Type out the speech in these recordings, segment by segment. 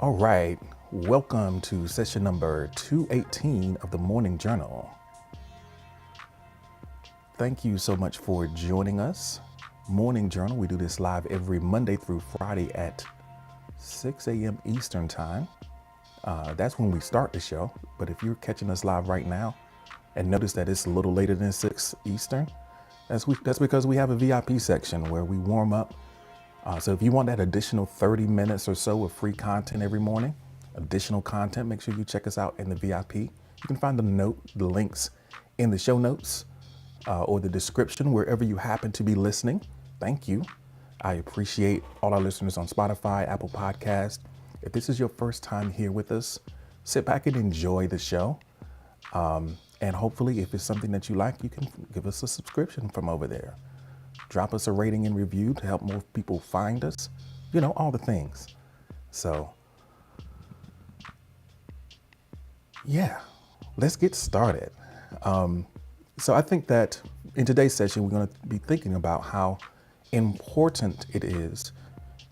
All right, welcome to session number 218 of the Morning Journal. Thank you so much for joining us. Morning Journal, we do this live every Monday through Friday at 6 a.m. Eastern Time. That's when we start the show, but if you're catching us live right now and notice that it's a little later than 6 Eastern, that's because we have a VIP section where we warm up. So if you want that additional 30 minutes or so of free content every morning, additional content, make sure you check us out in the VIP. You can find the links in the show notes or the description, wherever you happen to be listening. Thank you. I appreciate all our listeners on Spotify, Apple Podcast. If this is your first time here with us, sit back and enjoy the show. And hopefully, if it's something that you like, you can give us a subscription from over there. Drop us a rating and review to help more people find us. You know, all the things. So, yeah, let's get started. So I think that in today's session, we're going to be thinking about how important it is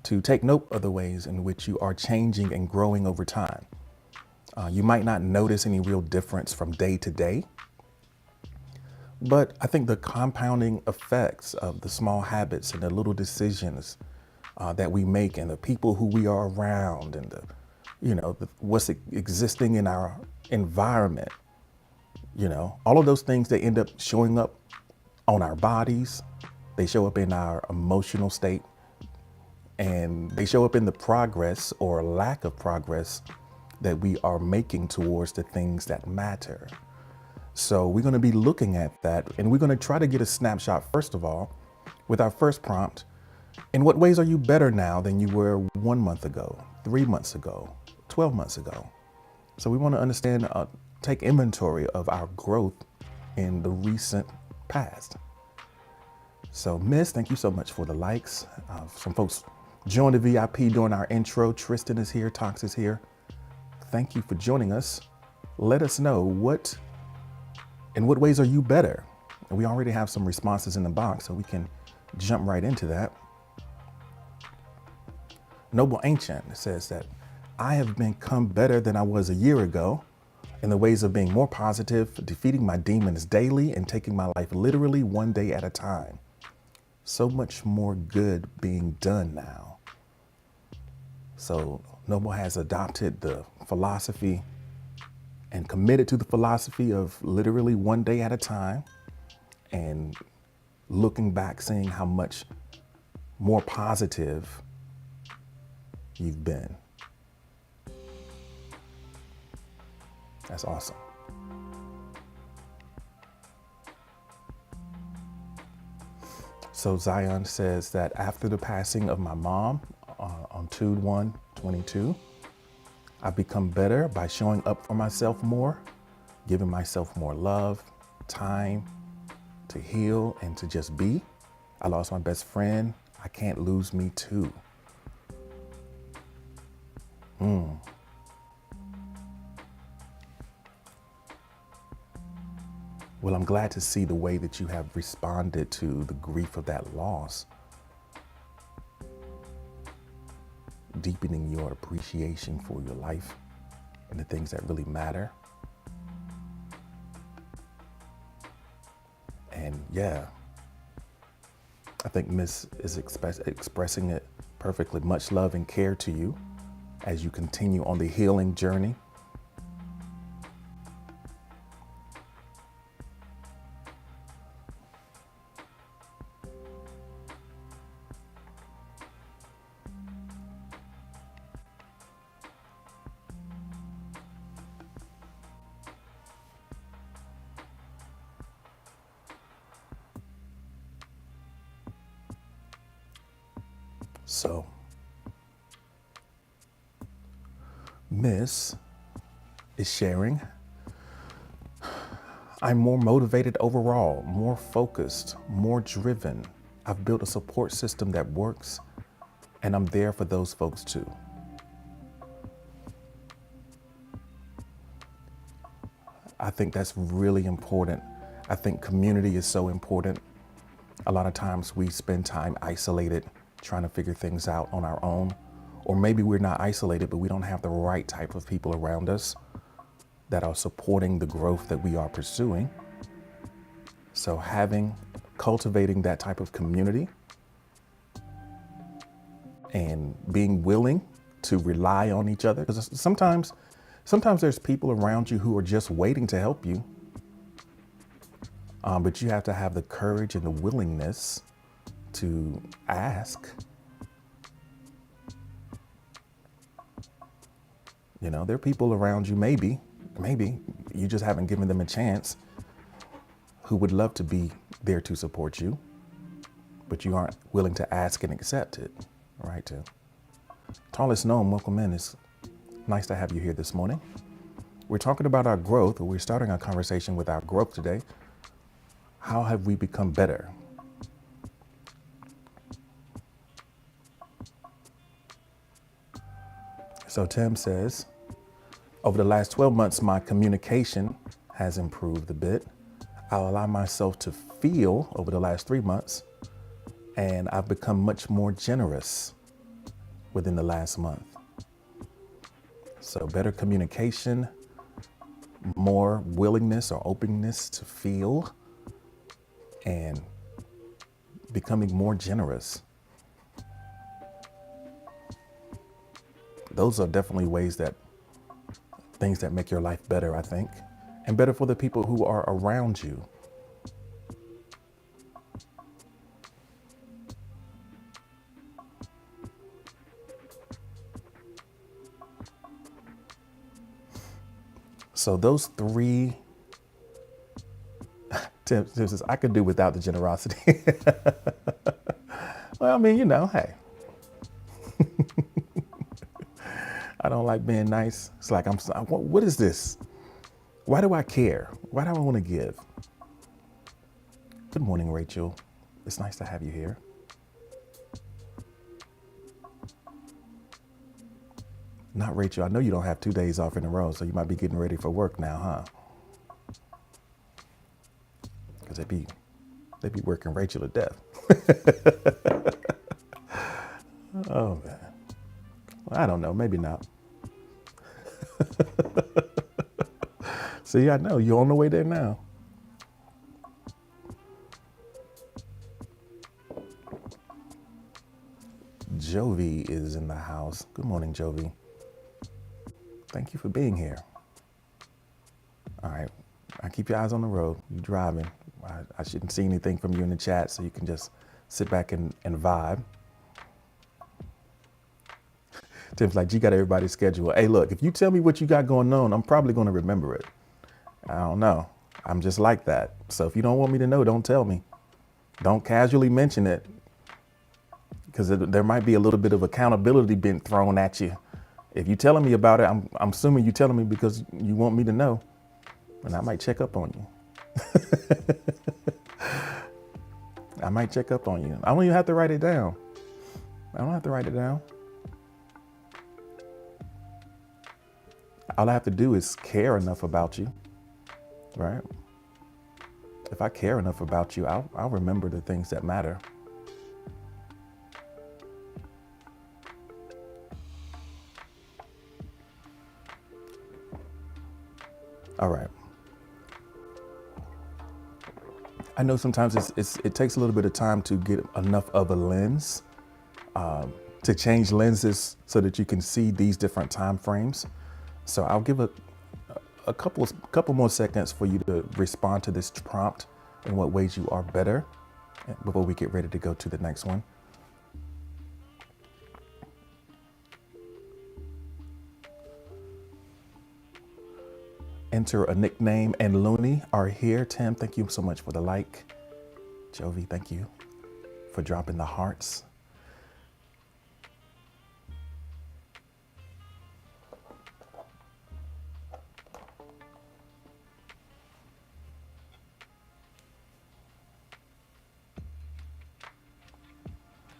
to take note of the ways in which you are changing and growing over time. You might not notice any real difference from day to day, but I think the compounding effects of the small habits and the little decisions that we make and the people who we are around and what's existing in our environment, all of those things, they end up showing up on our bodies. They show up in our emotional state, and they show up in the progress or lack of progress that we are making towards the things that matter. So we're going to be looking at that, and we're going to try to get a snapshot, first of all, with our first prompt. In what ways are you better now than you were 1 month ago, 3 months ago, 12 months ago? So we want to understand, take inventory of our growth in the recent past. So Miss, thank you so much for the likes. Some folks joined the VIP during our intro. Tristan is here, Tox is here. Thank you for joining us. Let us know in what ways are you better? And we already have some responses in the box, so we can jump right into that. Noble Ancient says that I have become better than I was a year ago in the ways of being more positive, defeating my demons daily, and taking my life literally one day at a time. So much more good being done now. So Noble has adopted the philosophy and committed to the philosophy of literally one day at a time, and looking back, seeing how much more positive you've been. That's awesome. So Zion says that after the passing of my mom on 2/1/22, I've become better by showing up for myself more, giving myself more love, time to heal and to just be. I lost my best friend. I can't lose me too. Well, I'm glad to see the way that you have responded to the grief of that loss, deepening your appreciation for your life and the things that really matter. And yeah, I think Miss is expressing it perfectly. Much love and care to you as you continue on the healing journey. So, Miss is sharing, I'm more motivated overall, more focused, more driven. I've built a support system that works, and I'm there for those folks too. I think that's really important. I think community is so important. A lot of times we spend time isolated, trying to figure things out on our own, Or maybe we're not isolated, but we don't have the right type of people around us that are supporting the growth that we are pursuing. So cultivating that type of community and being willing to rely on each other. Because sometimes there's people around you who are just waiting to help you. But you have to have the courage and the willingness to ask. You know, there are people around you, maybe you just haven't given them a chance, who would love to be there to support you, but you aren't willing to ask and accept it. All right, too. Tallest Gnome, welcome in. It's nice to have you here this morning. We're talking about our growth, or we're starting our conversation with our growth today. How have we become better? So Tim says, over the last 12 months, my communication has improved a bit. I'll allow myself to feel over the last 3 months, and I've become much more generous within the last month. So better communication, more willingness or openness to feel, and becoming more generous. Those are definitely things that make your life better, I think, and better for the people who are around you. So those three, Tim says, I could do without the generosity. Well, I mean, hey. I don't like being nice. It's like, what is this? Why do I care? Why do I want to give? Good morning, Rachel. It's nice to have you here. Not Rachel. I know you don't have 2 days off in a row, so you might be getting ready for work now, huh? Because they be working Rachel to death. Oh, man. I don't know, maybe not. See, I know, you're on the way there now. Jovi is in the house. Good morning, Jovi. Thank you for being here. All right, keep your eyes on the road. You're driving. I shouldn't see anything from you in the chat, so you can just sit back and vibe. Tim's like, you got everybody's schedule. Hey, look, if you tell me what you got going on, I'm probably going to remember it. I don't know. I'm just like that. So if you don't want me to know, don't tell me. Don't casually mention it, because there might be a little bit of accountability being thrown at you. If you're telling me about it, I'm assuming you're telling me because you want me to know, and I might check up on you. I might check up on you. I don't even have to write it down. All I have to do is care enough about you, right? If I care enough about you, I'll remember the things that matter. All right. I know sometimes it takes a little bit of time to get enough of a lens, to change lenses so that you can see these different time frames. So I'll give a couple more seconds for you to respond to this prompt in what ways you are better before we get ready to go to the next one. Enter a nickname and Looney are here. Tim, thank you so much for the like. Jovi, thank you for dropping the hearts.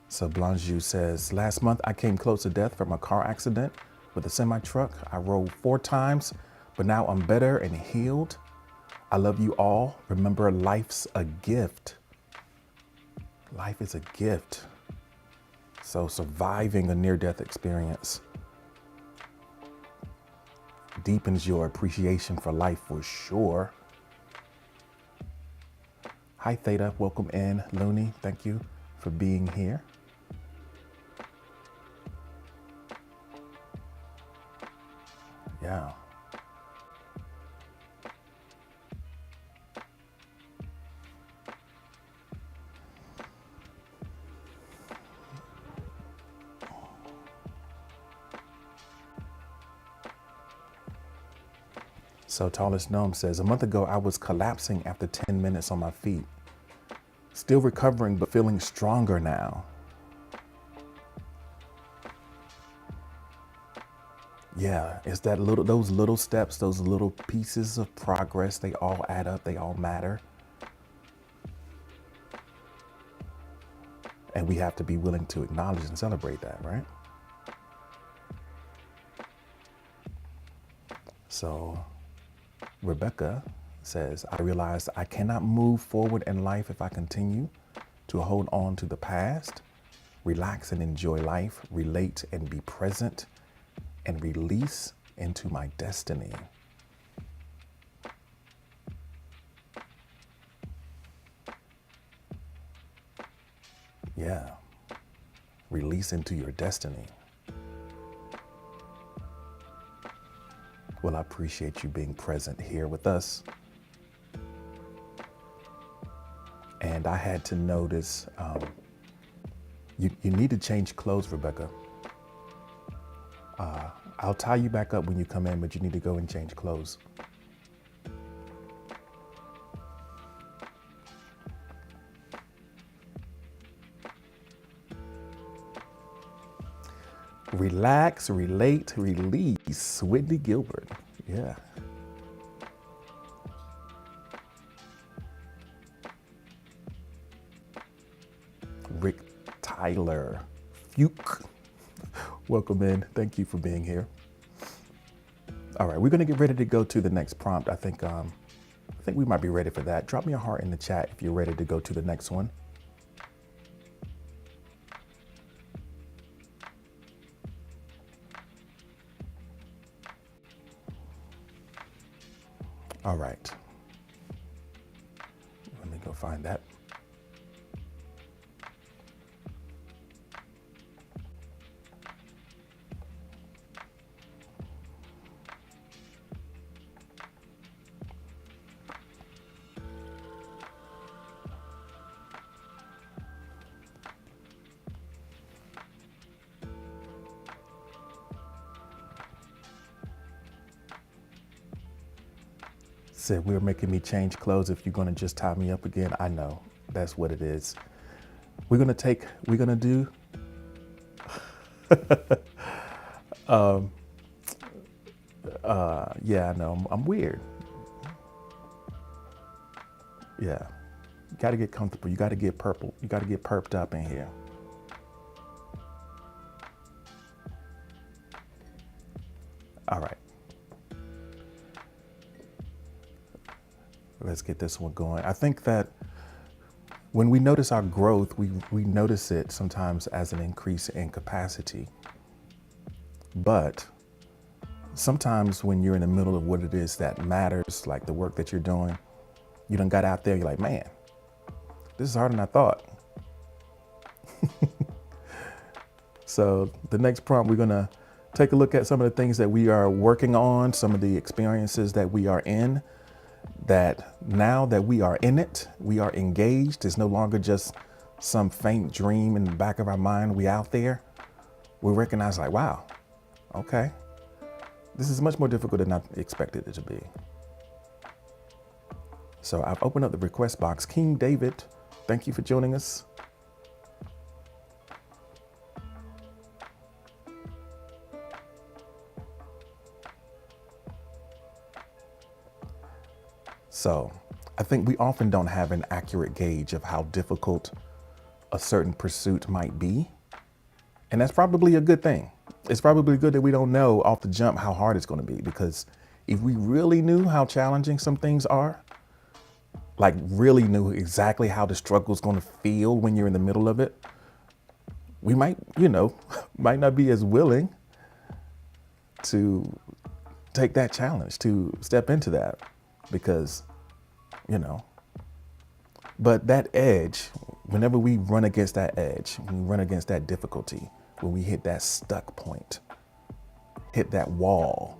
So Blanjou says, last month I came close to death from a car accident with a semi truck. I rolled 4 times, but now I'm better and healed. I love you all. Remember, life's a gift. Life is a gift. So surviving a near-death experience deepens your appreciation for life for sure. Hi Theta, welcome in. Looney, thank you for being here. Yeah. So Tallest Gnome says, a month ago I was collapsing after 10 minutes on my feet. Still recovering, but feeling stronger now. Yeah, it's that those little steps, those little pieces of progress, they all add up, they all matter. And we have to be willing to acknowledge and celebrate that, right? So Rebecca says, I realized I cannot move forward in life if I continue to hold on to the past. Relax and enjoy life, relate and be present, and release into my destiny. Yeah, release into your destiny. Well, I appreciate you being present here with us. And I had to notice, you need to change clothes, Rebecca. I'll tie you back up when you come in, but you need to go and change clothes. Relax, relate, release. Whitney Gilbert. Yeah. Rick Tyler. Fuke. Welcome in. Thank you for being here. All right, we're going to get ready to go to the next prompt. I think we might be ready for that. Drop me a heart in the chat if you're ready to go to the next one. All right. Let me go find that. Said, we're making me change clothes if you're going to just tie me up again. I know, that's what it is. We're going to do, yeah, I know, I'm weird. Yeah, you got to get comfortable. You got to get purple. You got to get perped up in here. All right. Let's get this one going. I think that when we notice our growth, we notice it sometimes as an increase in capacity. But sometimes when you're in the middle of what it is that matters, like the work that you're doing, you done got out there, you're like, man, this is harder than I thought. So the next prompt, we're gonna take a look at some of the things that we are working on, some of the experiences that we are in, that now that we are in it, we are engaged. It's no longer just some faint dream in the back of our mind. We out there. We recognize like, wow, okay, this is much more difficult than I expected it to be. So I've opened up the request box. King David, thank you for joining us. So I think we often don't have an accurate gauge of how difficult a certain pursuit might be. And that's probably a good thing. It's probably good that we don't know off the jump how hard it's going to be, because if we really knew how challenging some things are, like really knew exactly how the struggle is going to feel when you're in the middle of it, we might, might not be as willing to take that challenge, to step into that because, you know, but that edge, whenever we run against that edge, when we run against that difficulty, when we hit that stuck point, hit that wall,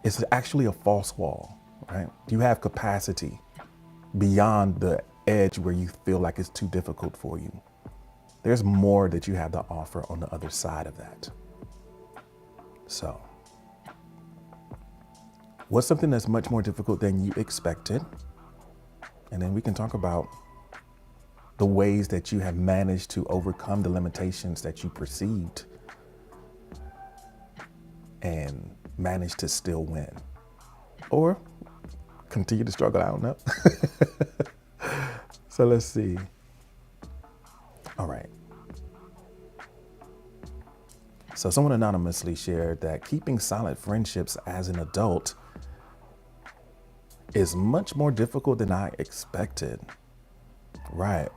it's actually a false wall, right? You have capacity beyond the edge where you feel like it's too difficult for you. There's more that you have to offer on the other side of that. So, what's something that's much more difficult than you expected? And then we can talk about the ways that you have managed to overcome the limitations that you perceived and managed to still win. Or continue to struggle, I don't know. So let's see. All right. So someone anonymously shared that keeping solid friendships as an adult is much more difficult than I expected. Right.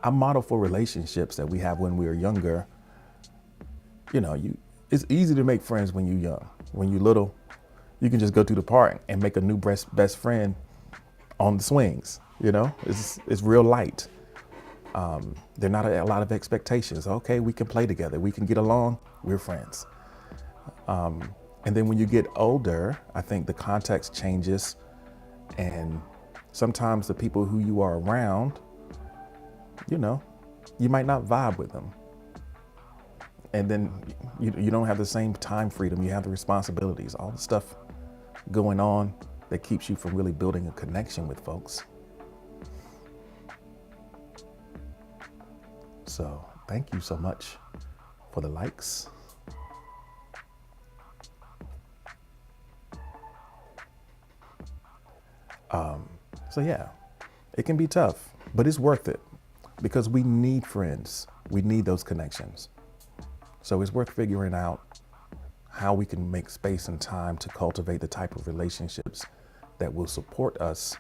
I model for relationships that we have when we were younger. It's easy to make friends when you're young. When you're little, you can just go to the park and make a new best friend on the swings. It's real light. There are not a lot of expectations. Okay, we can play together. We can get along. We're friends. And then when you get older, I think the context changes. And sometimes the people who you are around, you might not vibe with them. And then you don't have the same time freedom. You have the responsibilities, all the stuff going on that keeps you from really building a connection with folks. So thank you so much for the likes. So yeah, it can be tough, but it's worth it because we need friends. We need those connections. So it's worth figuring out how we can make space and time to cultivate the type of relationships that will support us,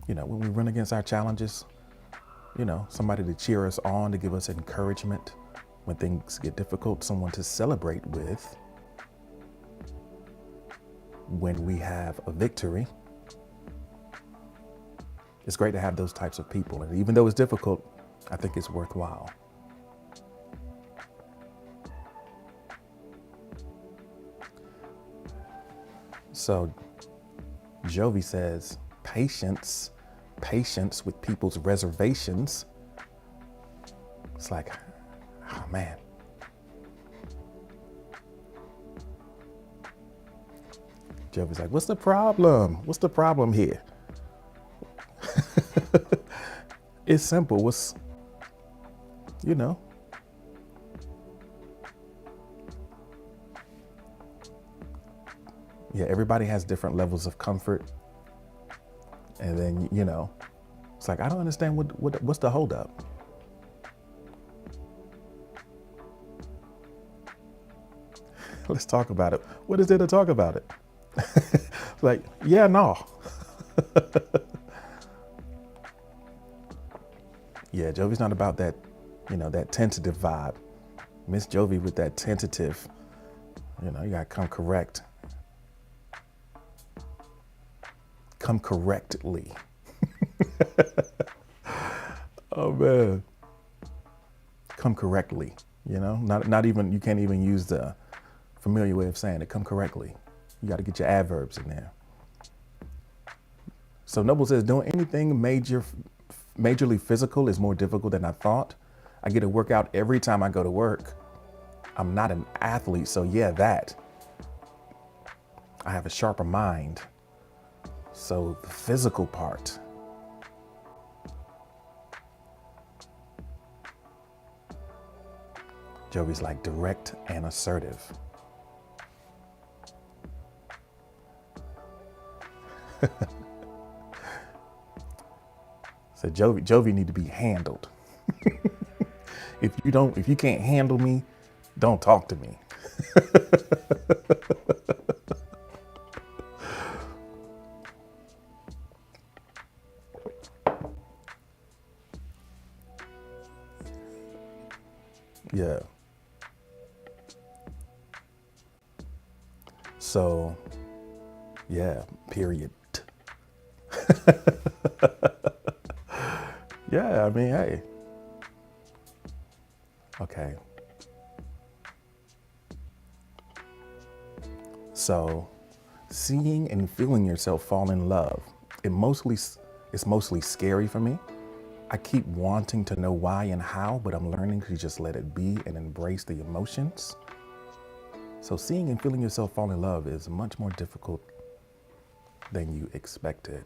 when we run against our challenges, somebody to cheer us on, to give us encouragement when things get difficult, someone to celebrate with when we have a victory. It's great to have those types of people. And even though it's difficult, I think it's worthwhile. So Jovi says, patience with people's reservations. It's like, oh man. Jovi's like, what's the problem? What's the problem here? It's simple. Yeah, everybody has different levels of comfort. And then, it's like, I don't understand what's the holdup. Let's talk about it. What is there to talk about it? Like, yeah, no. Yeah, Jovi's not about that, that tentative vibe. Miss Jovi with that tentative, you gotta come correct. Come correctly. Oh man. Come correctly, not even, you can't even use the familiar way of saying it. Come correctly. You got to get your adverbs in there. So Noble says, doing anything majorly physical is more difficult than I thought. I get a workout every time I go to work. I'm not an athlete, so yeah, that. I have a sharper mind. So the physical part. Jovi's like direct and assertive. So Jovi need to be handled. If you can't handle me, don't talk to me. Yeah. So, yeah, period. Yeah, I mean, hey. Okay. So, seeing and feeling yourself fall in love, it's mostly scary for me. I keep wanting to know why and how, but I'm learning to just let it be and embrace the emotions. So, seeing and feeling yourself fall in love is much more difficult than you expected.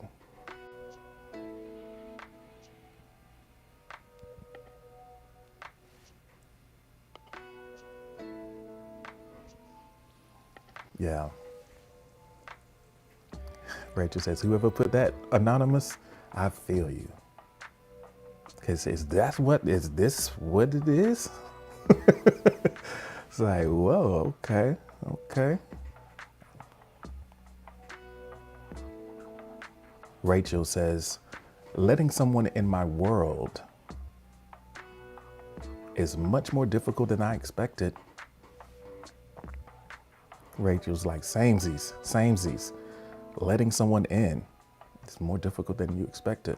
Yeah. Rachel says, whoever put that anonymous, I feel you. Because is this what it is? It's like, whoa, okay, okay. Rachel says, letting someone in my world is much more difficult than I expected. Rachel's like, samesies, samesies. Letting someone in is more difficult than you expected.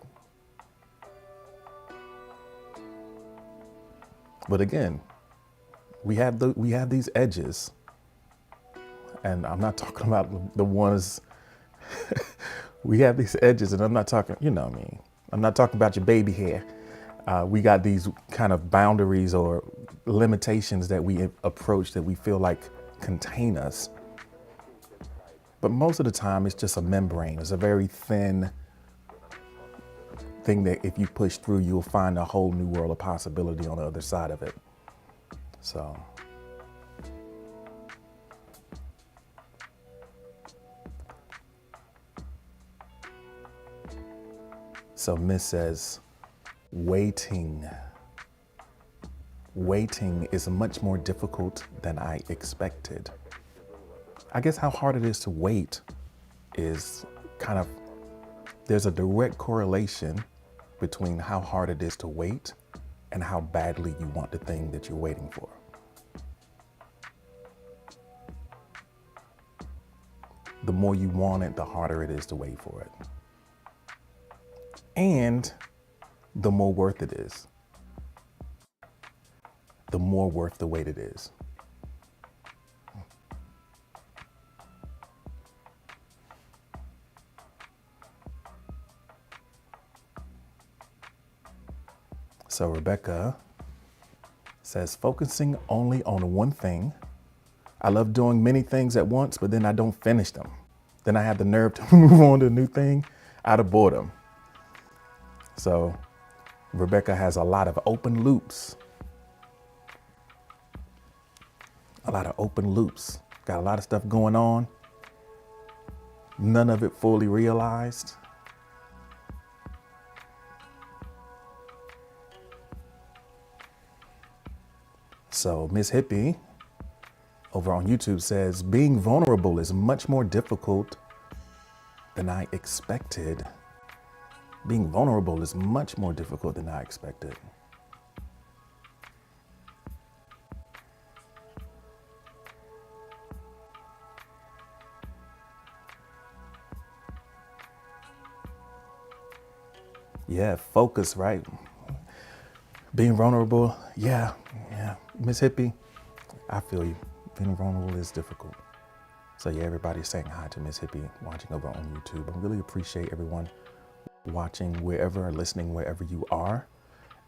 But again, we have these edges, and I'm not talking about the ones. We have these edges, and I'm not talking, you know what I mean? I'm not talking about your baby hair. We got these kind of boundaries or limitations that we approach that we feel like contain us. But most of the time, it's just a membrane. It's a very thin thing that if you push through, you'll find a whole new world of possibility on the other side of it. So Miss says, waiting. Waiting is much more difficult than I expected. I guess how hard it is to wait is kind of, there's a direct correlation between how hard it is to wait and how badly you want the thing that you're waiting for. The more you want it, the harder it is to wait for it. And the more worth it is. The more worth the wait it is. So Rebecca says, focusing only on one thing. I love doing many things at once, but then I don't finish them. Then I have the nerve to move on to a new thing out of boredom. So Rebecca has a lot of open loops. A lot of open loops. Got a lot of stuff going on. None of it fully realized. So Miss Hippie over on YouTube says, being vulnerable is much more difficult than I expected. Being vulnerable is much more difficult than I expected. Yeah, focus, right? Being vulnerable, yeah. Miss Hippie, I feel you. Being vulnerable is difficult. So yeah, everybody's saying hi to Miss Hippie watching over on YouTube. I really appreciate everyone watching wherever or listening wherever you are.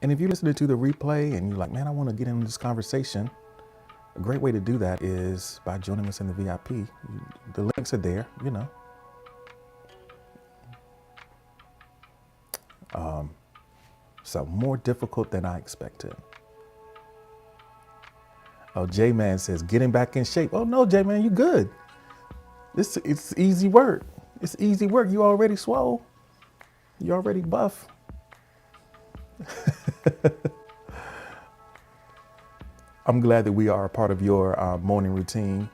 And if you're listening to the replay and you're like, man, I want to get into this conversation, a great way to do that is by joining us in the VIP. The links are there, you know. So more difficult than I expected. Oh, J-Man says, getting back in shape. Oh no, J-Man, you good. It's easy work. It's easy work. You already swole. You already buff. I'm glad that we are a part of your morning routine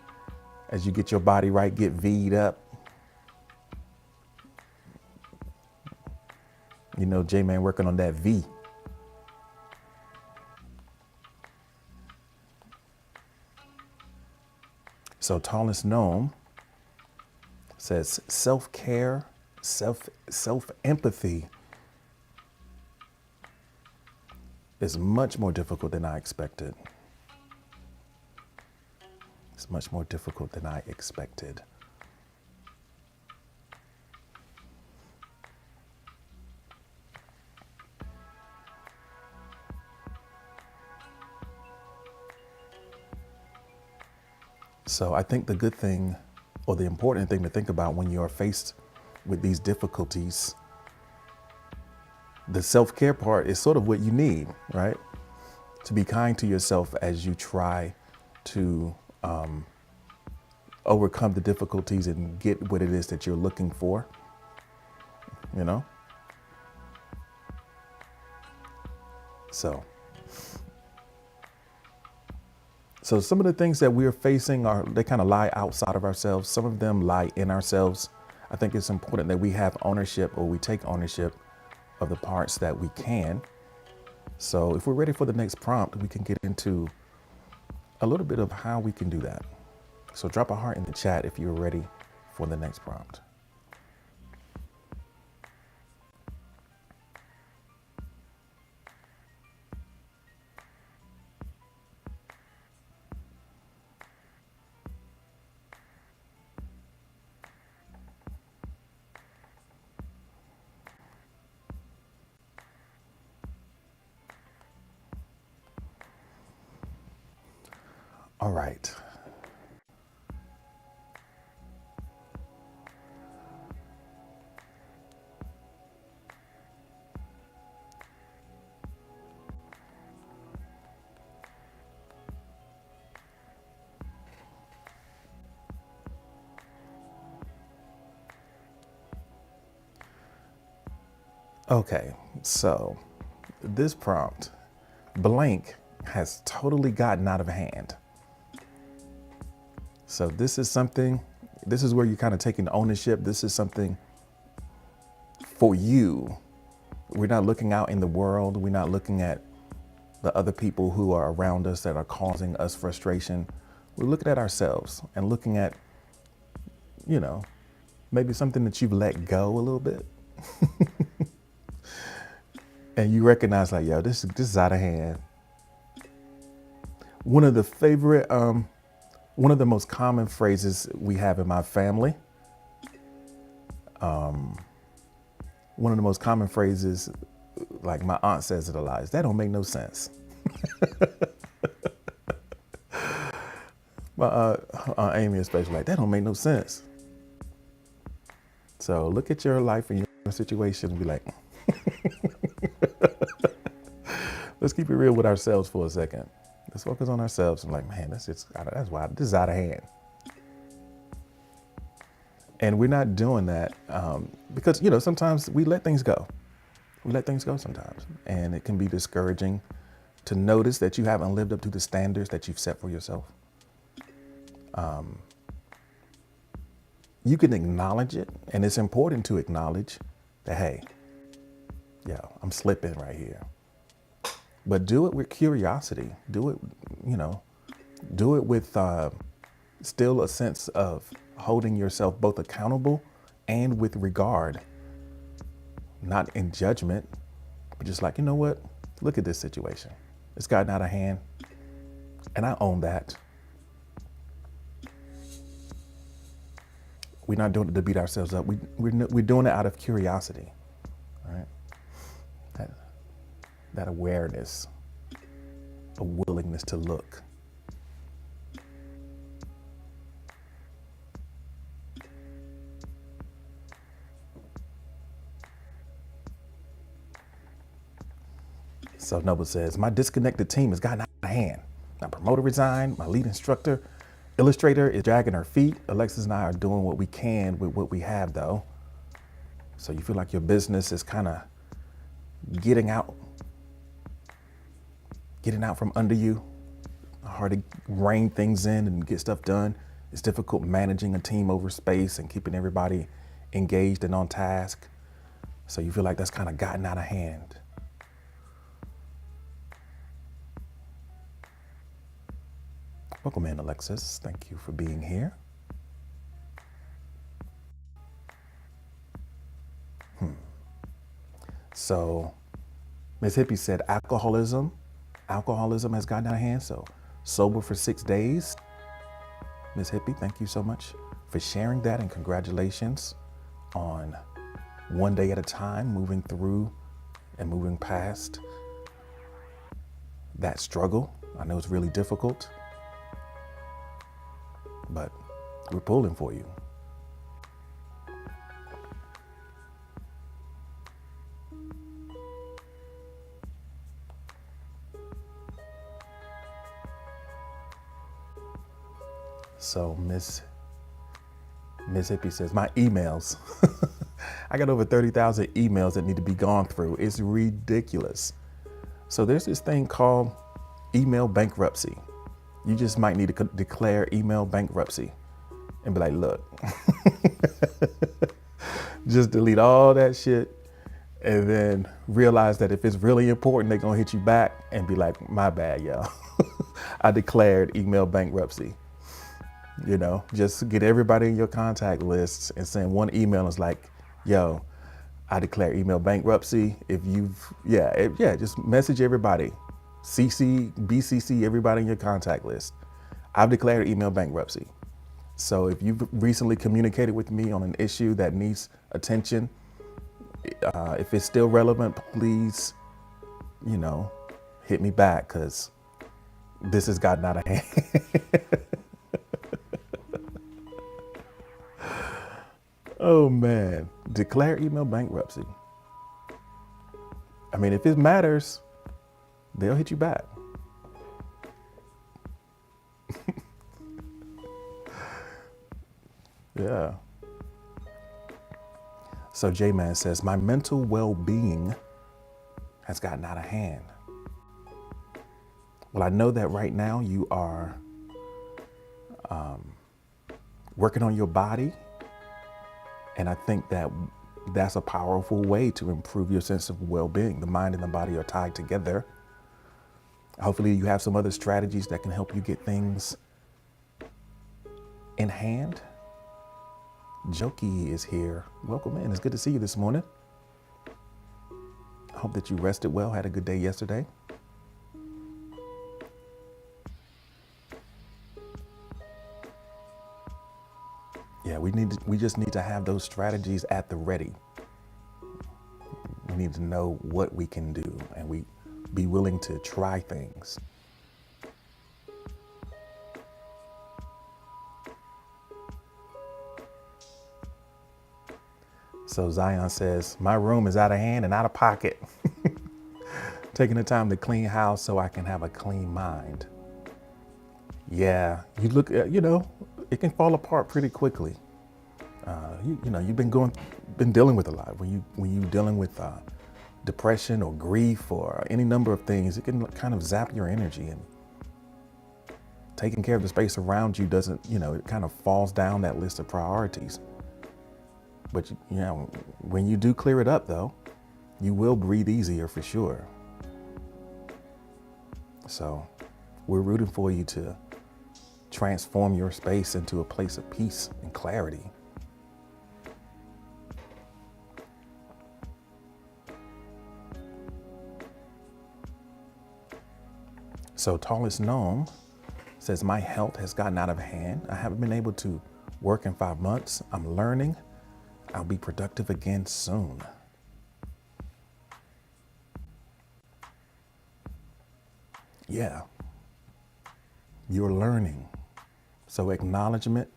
as you get your body right, get V'd up. You know, J-Man working on that V. So Tallest Gnome says self-care, self-empathy is much more difficult than I expected. It's much more difficult than I expected. So I think the good thing, or the important thing to think about when you're faced with these difficulties, the self-care part is sort of what you need, right? To be kind to yourself as you try to overcome the difficulties and get what it is that you're looking for, you know? So some of the things that we're facing they kind of lie outside of ourselves. Some of them lie in ourselves. I think it's important that we have ownership, or we take ownership of the parts that we can. So if we're ready for the next prompt, we can get into a little bit of how we can do that. So drop a heart in the chat if you're ready for the next prompt. All right. Okay, so this prompt, blank, has totally gotten out of hand. So this is where you're kind of taking ownership. This is something for you. We're not looking out in the world. We're not looking at the other people who are around us that are causing us frustration. We're looking at ourselves and looking at, maybe something that you've let go a little bit. And you recognize like, yo, this is out of hand. One of the most common phrases we have in my family, one of the most common phrases, like my aunt says it a lot, is that don't make no sense. My aunt Amy especially, like, that don't make no sense. So look at your life and your situation and be like, let's keep it real with ourselves for a second. Let's focus on ourselves. I'm like, man, that's why this is out of hand. And we're not doing that because, sometimes we let things go. We let things go sometimes. And it can be discouraging to notice that you haven't lived up to the standards that you've set for yourself. You can acknowledge it, and it's important to acknowledge that, hey, I'm slipping right here. But do it with curiosity. Do it, do it with still a sense of holding yourself both accountable and with regard, not in judgment, but just like, you know what? Look at this situation. It's gotten out of hand, and I own that. We're not doing it to beat ourselves up. We're doing it out of curiosity, right? That awareness, a willingness to look. So Noble says, my disconnected team has gotten out of hand. My promoter resigned, my lead instructor, illustrator is dragging her feet. Alexis and I are doing what we can with what we have though. So you feel like your business is kind of getting out from under you. Hard to rein things in and get stuff done. It's difficult managing a team over space and keeping everybody engaged and on task. So you feel like that's kind of gotten out of hand. Welcome in, Alexis. Thank you for being here. So, Ms. Hippie said alcoholism has gotten out of hand. So, sober for 6 days. Ms. Hippie, thank you so much for sharing that, and congratulations on one day at a time, moving through and moving past that struggle. I know it's really difficult, but we're pulling for you. So Miss Hippie says, my emails. I got over 30,000 emails that need to be gone through. It's ridiculous. So there's this thing called email bankruptcy. You just might need to declare email bankruptcy and be like, look, just delete all that shit, and then realize that if it's really important, they're gonna hit you back and be like, my bad, y'all. I declared email bankruptcy. You know, just get everybody in your contact lists and send one email. It's like, yo, I declare email bankruptcy. If you've, just message everybody. BCC everybody in your contact list. I've declared email bankruptcy. So if you've recently communicated with me on an issue that needs attention, if it's still relevant, please, hit me back, because this has gotten out of hand. Oh man, declare email bankruptcy. I mean, if it matters, they'll hit you back. Yeah. So J-Man says, my mental well-being has gotten out of hand. Well, I know that right now you are working on your body. And I think that that's a powerful way to improve your sense of well-being. The mind and the body are tied together. Hopefully you have some other strategies that can help you get things in hand. Jokey is here. Welcome in. It's good to see you this morning. I hope that you rested well, had a good day yesterday. Yeah, we just need to have those strategies at the ready. We need to know what we can do, and we be willing to try things. So Zion says, my room is out of hand and out of pocket. Taking the time to clean house so I can have a clean mind. Yeah, you look at, it can fall apart pretty quickly. You've been dealing with a lot. When you dealing with depression or grief or any number of things, it can kind of zap your energy, and taking care of the space around you doesn't, it kind of falls down that list of priorities. But when you do clear it up, though, you will breathe easier for sure. So we're rooting for you to transform your space into a place of peace and clarity. So Tallest Gnome says, my health has gotten out of hand. I haven't been able to work in 5 months. I'm learning. I'll be productive again soon. Yeah, you're learning. So acknowledgement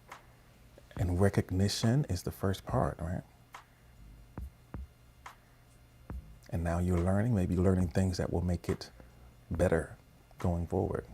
and recognition is the first part, right? And now you're learning, maybe learning things that will make it better going forward.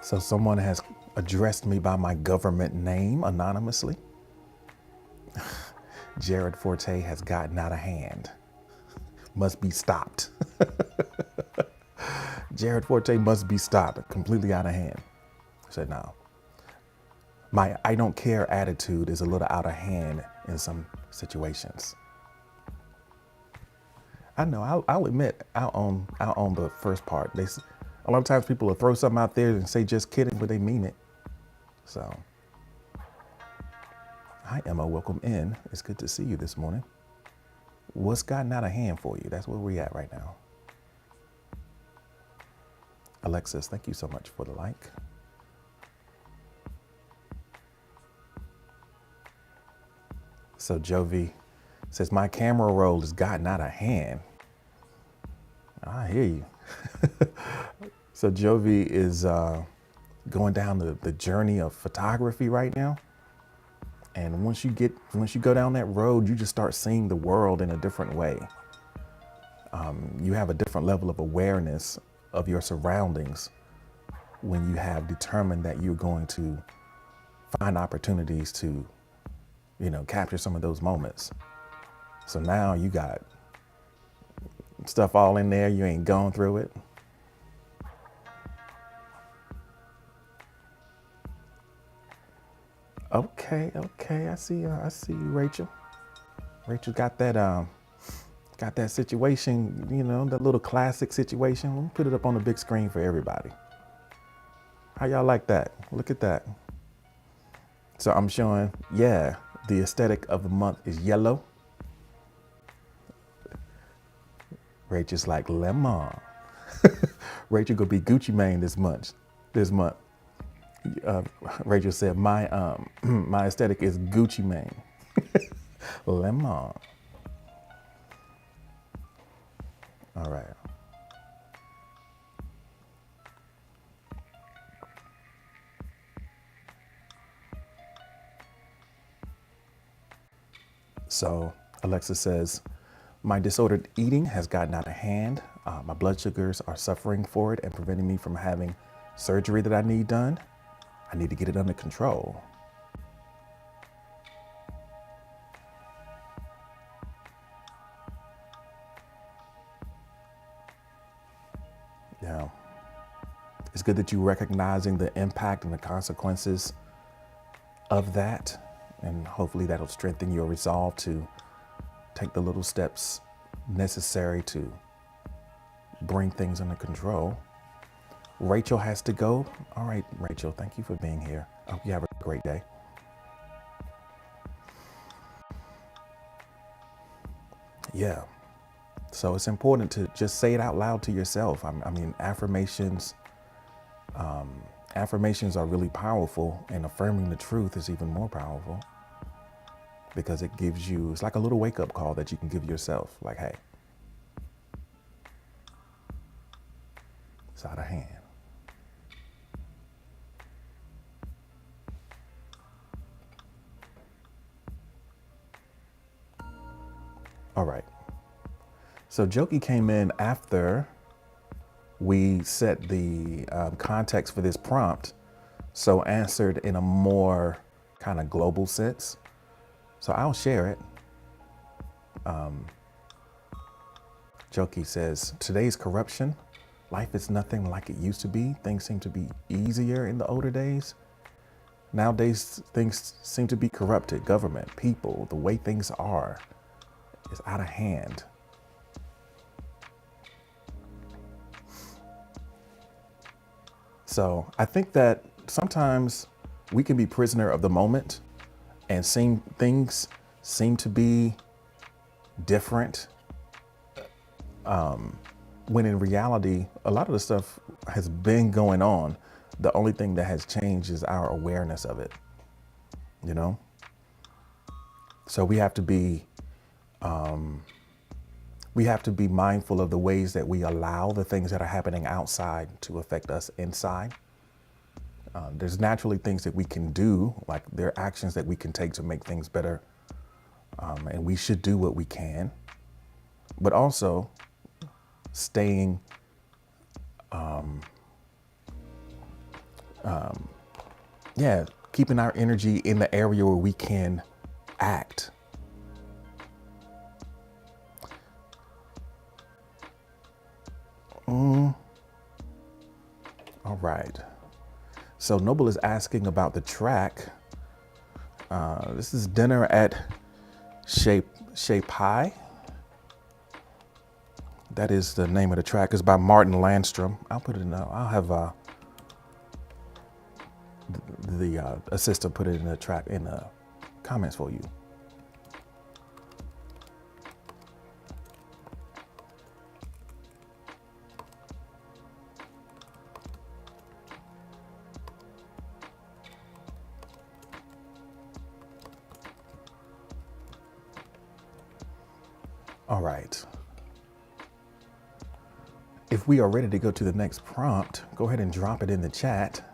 So someone has addressed me by my government name anonymously. Jared Forte has gotten out of hand. must be stopped. Jared Forte must be stopped, completely out of hand. I said, no. My I don't care attitude is a little out of hand in some situations. I know, I'll admit, I'll own the first part. A lot of times people will throw something out there and say just kidding, but they mean it. So, hi Emma, welcome in. It's good to see you this morning. What's gotten out of hand for you? That's where we're at right now. Alexis, thank you so much for the like. So Jovi says, my camera roll has gotten out of hand. I hear you. So Jovi is going down the journey of photography right now. And once you go down that road, you just start seeing the world in a different way. You have a different level of awareness of your surroundings when you have determined that you're going to find opportunities to, capture some of those moments. So now you got stuff all in there. You ain't gone through it. Okay. I see you, Rachel. Rachel got that situation, that little classic situation. Let me put it up on the big screen for everybody. How y'all like that? Look at that. So I'm showing, the aesthetic of the month is yellow. Rachel's like lemon. Rachel gonna be Gucci Mane this month. Rachel said my my aesthetic is Gucci Mane. Lemon. All right. So Alexa says, my disordered eating has gotten out of hand. My blood sugars are suffering for it and preventing me from having surgery that I need done. I need to get it under control. Yeah. It's good that you're recognizing the impact and the consequences of that. And hopefully that'll strengthen your resolve to take the little steps necessary to bring things under control. Rachel has to go. All right, Rachel, thank you for being here. I hope you have a great day. Yeah. So it's important to just say it out loud to yourself. I mean, affirmations are really powerful, and affirming the truth is even more powerful because it's like a little wake-up call that you can give yourself. Like, hey, it's out of hand. All right. So Jokey came in after we set the context for this prompt, so answered in a more kind of global sense. So I'll share it. Jokey says, today's corruption. Life is nothing like it used to be. Things seem to be easier in the older days. Nowadays, things seem to be corrupted. Government, people, the way things are is out of hand. So I think that sometimes we can be prisoner of the moment and things seem to be different. When in reality, a lot of the stuff has been going on. The only thing that has changed is our awareness of it, So we have to be mindful of the ways that we allow the things that are happening outside to affect us inside. There's naturally things that we can do, like there are actions that we can take to make things better. And we should do what we can, but also staying, keeping our energy in the area where we can act. All right. So Noble is asking about the track. This is Dinner at Shape High. That is the name of the track. It's by Martin Landstrom. I'll put it in. I'll have the assistant put it in the track in the comments for you. All right. If we are ready to go to the next prompt, go ahead and drop it in the chat.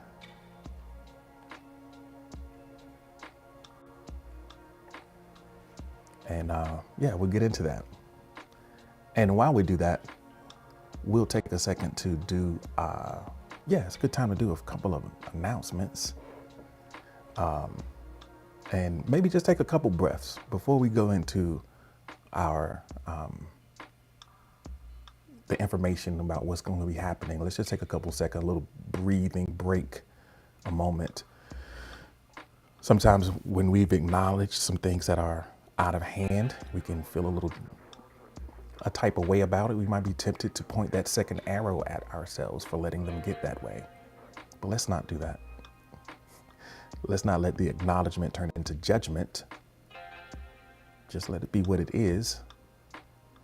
And yeah, we'll get into that. And while we do that, we'll take a second to do, yeah, it's a good time to do a couple of announcements. And maybe just take a couple breaths before we go into our, the information about what's going to be happening. Let's just take a couple seconds, a little breathing break, a moment. Sometimes when we've acknowledged some things that are out of hand, we can feel a type of way about it. We might be tempted to point that second arrow at ourselves for letting them get that way. But let's not do that. Let's not let the acknowledgement turn into judgment. Just let it be what it is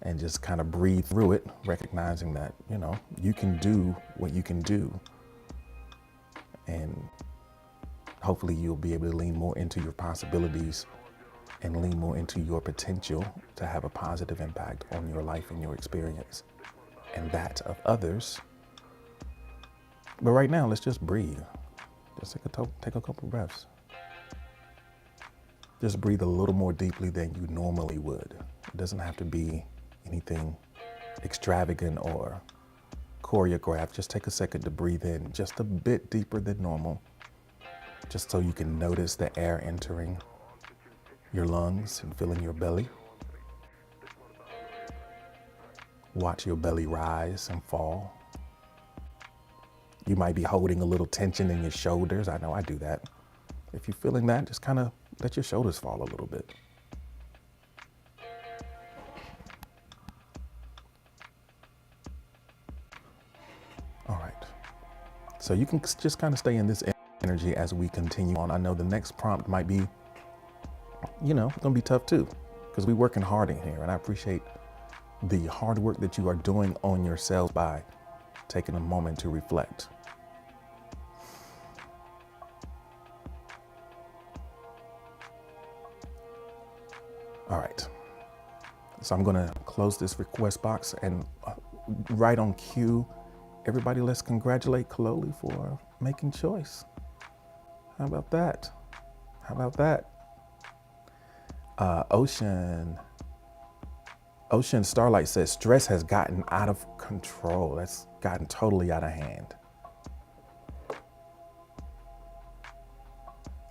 and just kind of breathe through it, recognizing that, you know, you can do what you can do. And hopefully you'll be able to lean more into your possibilities and lean more into your potential to have a positive impact on your life and your experience and that of others. But right now, let's just breathe. Just take a couple breaths. Just breathe a little more deeply than you normally would. It doesn't have to be anything extravagant or choreographed. Just take a second to breathe in just a bit deeper than normal, just so you can notice the air entering your lungs and filling your belly. Watch your belly rise and fall. You might be holding a little tension in your shoulders. I know I do that. If you're feeling that, just kind of let your shoulders fall a little bit. All right. So you can just kind of stay in this energy as we continue on. I know the next prompt might be, you know, going to be tough too, because we're working hard in here. And I appreciate the hard work that you are doing on yourselves by taking a moment to reflect. All right. So I'm going to close this request box and right on cue, everybody, let's congratulate Kaloli for making choice. How about that? How about that? Ocean Starlight says stress has gotten out of control. That's gotten totally out of hand.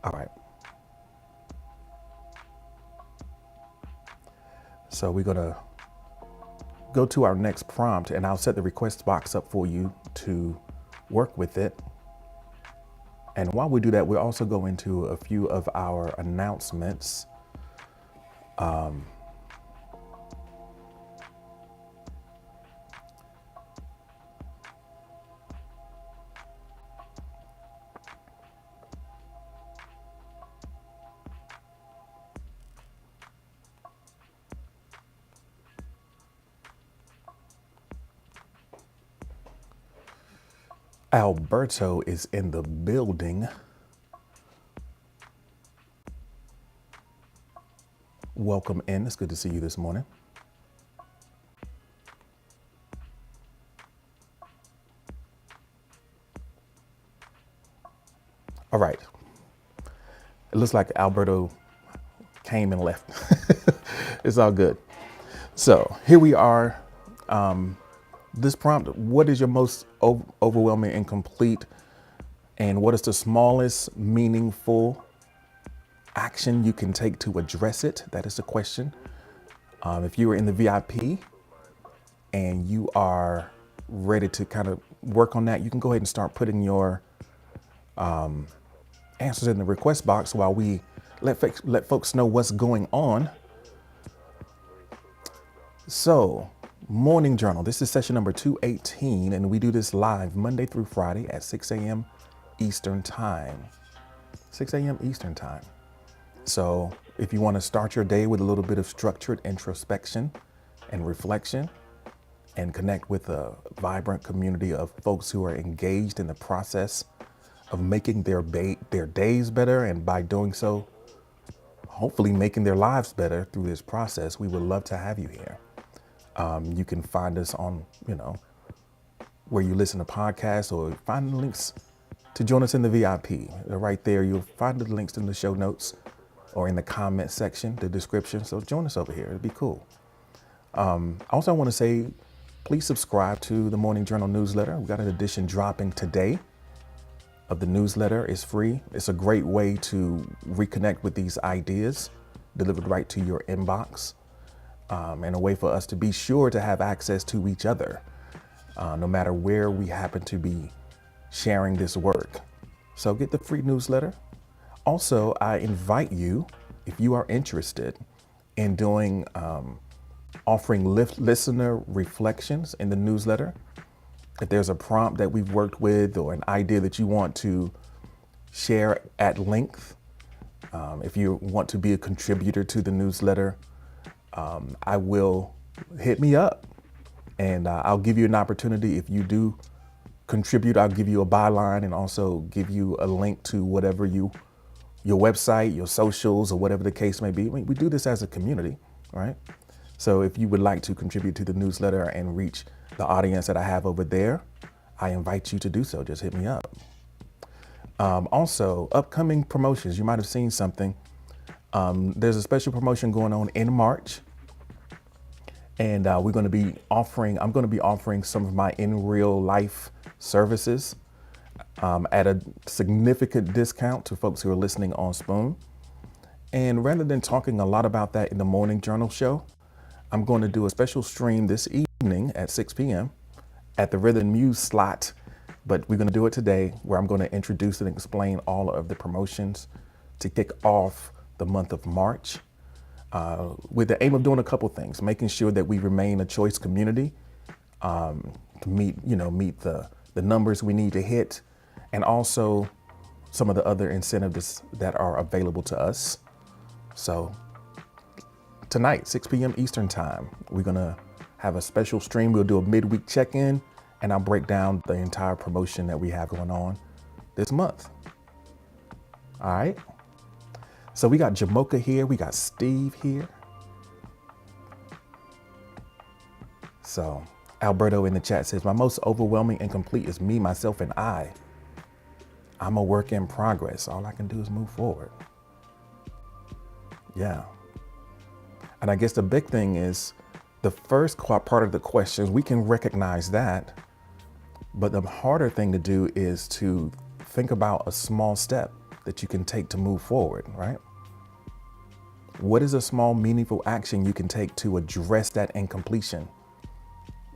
All right. So we're going to go to our next prompt, and I'll set the request box up for you to work with it. And while we do that, we'll also go into a few of our announcements. Alberto is in the building. Welcome in. It's good to see you this morning. All right. It looks like Alberto came and left. It's all good. So here we are. This prompt, what is your most overwhelming and complete? And what is the smallest meaningful action you can take to address it? That is the question. If you are in the VIP and you are ready to kind of work on that, you can go ahead and start putting your answers in the request box while we let folks know what's going on. So, Morning Journal. This is session number 218, and we do this live Monday through Friday at 6 a.m. Eastern Time. 6 a.m. Eastern Time. So, if you want to start your day with a little bit of structured introspection and reflection, and connect with a vibrant community of folks who are engaged in the process of making their days better, and by doing so, hopefully making their lives better through this process, we would love to have you here. You can find us on, where you listen to podcasts, or find the links to join us in the VIP. They're right there. You'll find the links in the show notes or in the comment section, the description. So join us over here. It'd be cool. Also, I want to say, please subscribe to the Morning Journal newsletter. We've got an edition dropping today of the newsletter. It's free. It's a great way to reconnect with these ideas delivered right to your inbox, and a way for us to be sure to have access to each other, no matter where we happen to be sharing this work. So get the free newsletter. Also, I invite you, if you are interested in doing offering listener reflections in the newsletter. If there's a prompt that we've worked with or an idea that you want to share at length, if you want to be a contributor to the newsletter, I will hit me up, and I'll give you an opportunity. If you do contribute, I'll give you a byline and also give you a link to whatever your website, your socials, or whatever the case may be. We do this as a community, right? So if you would like to contribute to the newsletter and reach the audience that I have over there, I invite you to do so. Just hit me up. Also, upcoming promotions. You might have seen something. There's a special promotion going on in March, and I'm going to be offering some of my in real life services at a significant discount to folks who are listening on Spoon. And rather than talking a lot about that in the Morning Journal show, I'm going to do a special stream this evening at 6 p.m. at the Rhythm Muse slot, but we're going to do it today, where I'm going to introduce and explain all of the promotions to kick off the month of March, with the aim of doing a couple things, making sure that we remain a choice community, to meet the numbers we need to hit, and also some of the other incentives that are available to us. So tonight, 6 p.m. Eastern Time, we're going to have a special stream. We'll do a midweek check-in, and I'll break down the entire promotion that we have going on this month. All right. So we got Jamocha here. We got Steve here. So Alberto in the chat says, my most overwhelming and complete is me, myself, and I. I'm a work in progress. All I can do is move forward. Yeah. And I guess the big thing is the first part of the questions, we can recognize that, but the harder thing to do is to think about a small step that you can take to move forward, right? What is a small, meaningful action you can take to address that incompletion?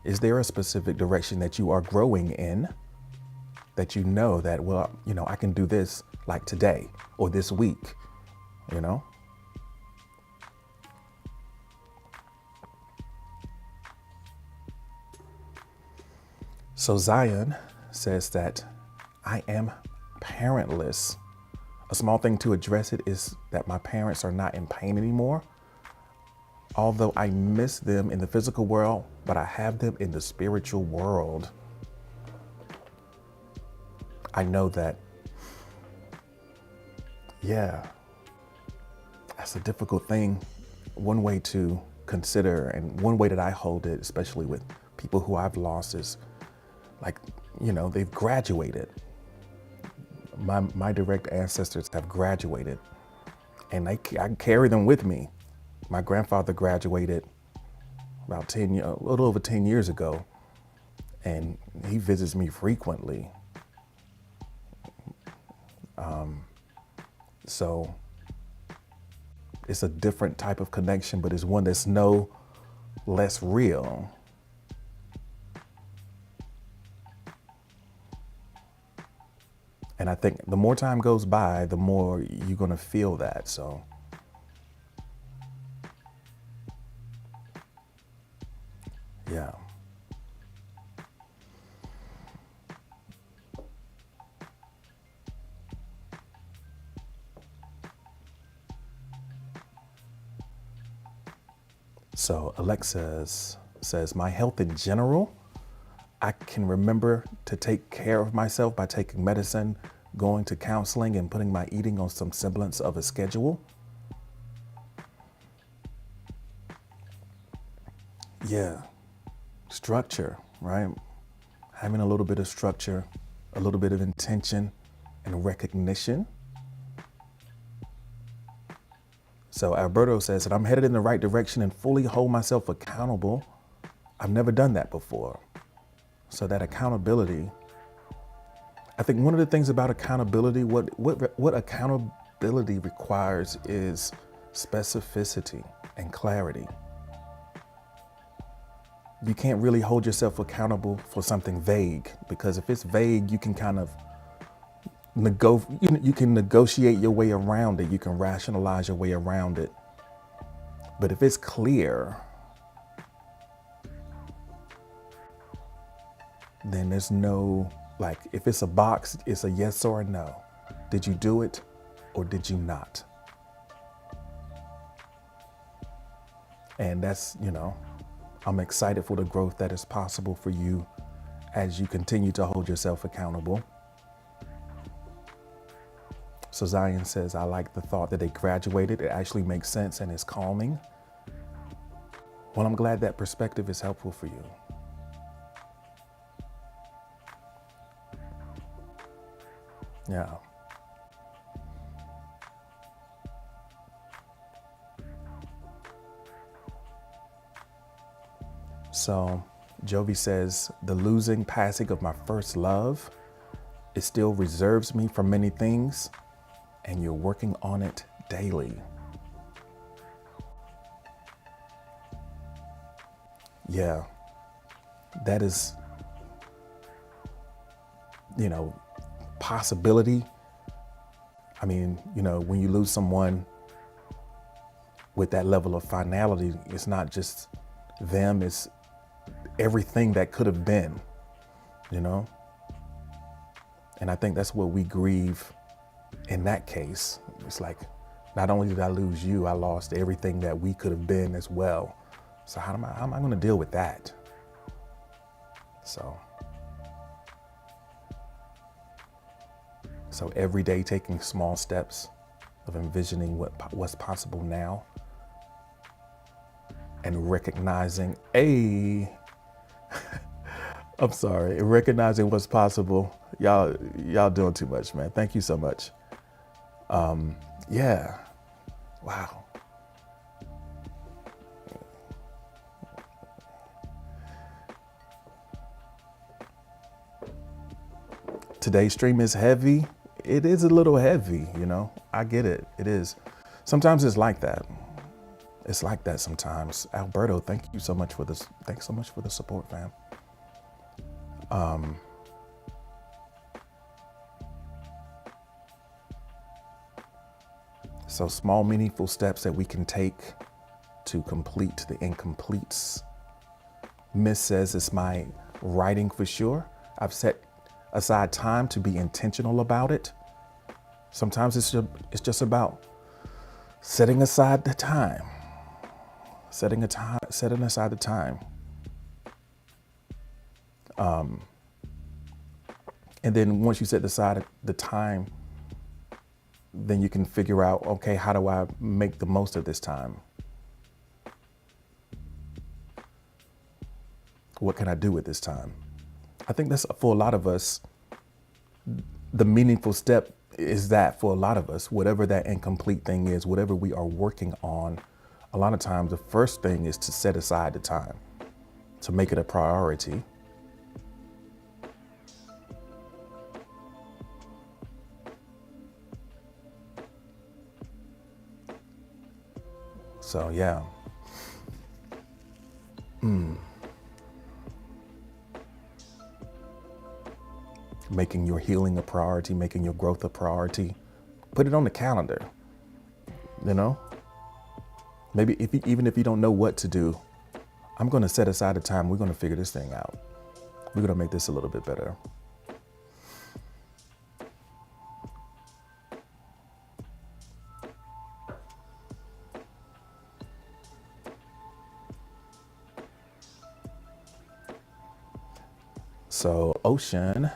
Is there a specific direction that you are growing in that you know that, well, I can do this like today or this week, So Zion says that I am parentless. A small thing to address it is that my parents are not in pain anymore. Although I miss them in the physical world, but I have them in the spiritual world. I know that, yeah, that's a difficult thing. One way to consider, and one way that I hold it, especially with people who I've lost, is they've graduated. My direct ancestors have graduated, and I carry them with me. My grandfather graduated about a little over 10 years ago, and he visits me frequently. So it's a different type of connection, but it's one that's no less real. And I think the more time goes by, the more you're going to feel that. So, yeah. So Alexis says, my health in general, I can remember to take care of myself by taking medicine, going to counseling, and putting my eating on some semblance of a schedule. Yeah, structure, right? Having a little bit of structure, a little bit of intention and recognition. So Alberto says that I'm headed in the right direction and fully hold myself accountable. I've never done that before. So that accountability, I think one of the things about accountability, what accountability requires is specificity and clarity. You can't really hold yourself accountable for something vague, because if it's vague, you can kind of you can negotiate your way around it. You can rationalize your way around it. But if it's clear, then there's no, like, if it's a box, it's a yes or a no. Did you do it or did you not? And that's, I'm excited for the growth that is possible for you as you continue to hold yourself accountable. So Zion says, I like the thought that they graduated. It actually makes sense and is calming. Well, I'm glad that perspective is helpful for you. Yeah. So Jovi says, the losing passing of my first love, it still reserves me from many things, and you're working on it daily. Yeah, that is, possibility. I mean, when you lose someone with that level of finality, it's not just them, it's everything that could have been, And I think that's what we grieve in that case. It's like, not only did I lose you, I lost everything that we could have been as well. So how am I going to deal with that? So every day taking small steps of envisioning what's possible now and recognizing, I'm sorry, recognizing what's possible. Y'all doing too much, man. Thank you so much. Yeah. Wow. Today's stream is heavy. It is a little heavy, I get it. It is. Sometimes it's like that. It's like that sometimes. Alberto, thank you so much for this. Thanks so much for the support, fam. So small, meaningful steps that we can take to complete the incompletes. Miss says, it's my writing for sure. I've set aside time to be intentional about it. Sometimes it's just about setting aside the time. Setting aside the time. And then once you set aside the time, then you can figure out, okay, how do I make the most of this time? What can I do with this time? I think that's, for a lot of us, the meaningful step is that for a lot of us, whatever that incomplete thing is, whatever we are working on, a lot of times the first thing is to set aside the time, to make it a priority. So, yeah. making your healing a priority, making your growth a priority. Put it on the calendar, you know? Maybe even if you don't know what to do, I'm going to set aside a time. We're going to figure this thing out. We're going to make this a little bit better. So Ocean,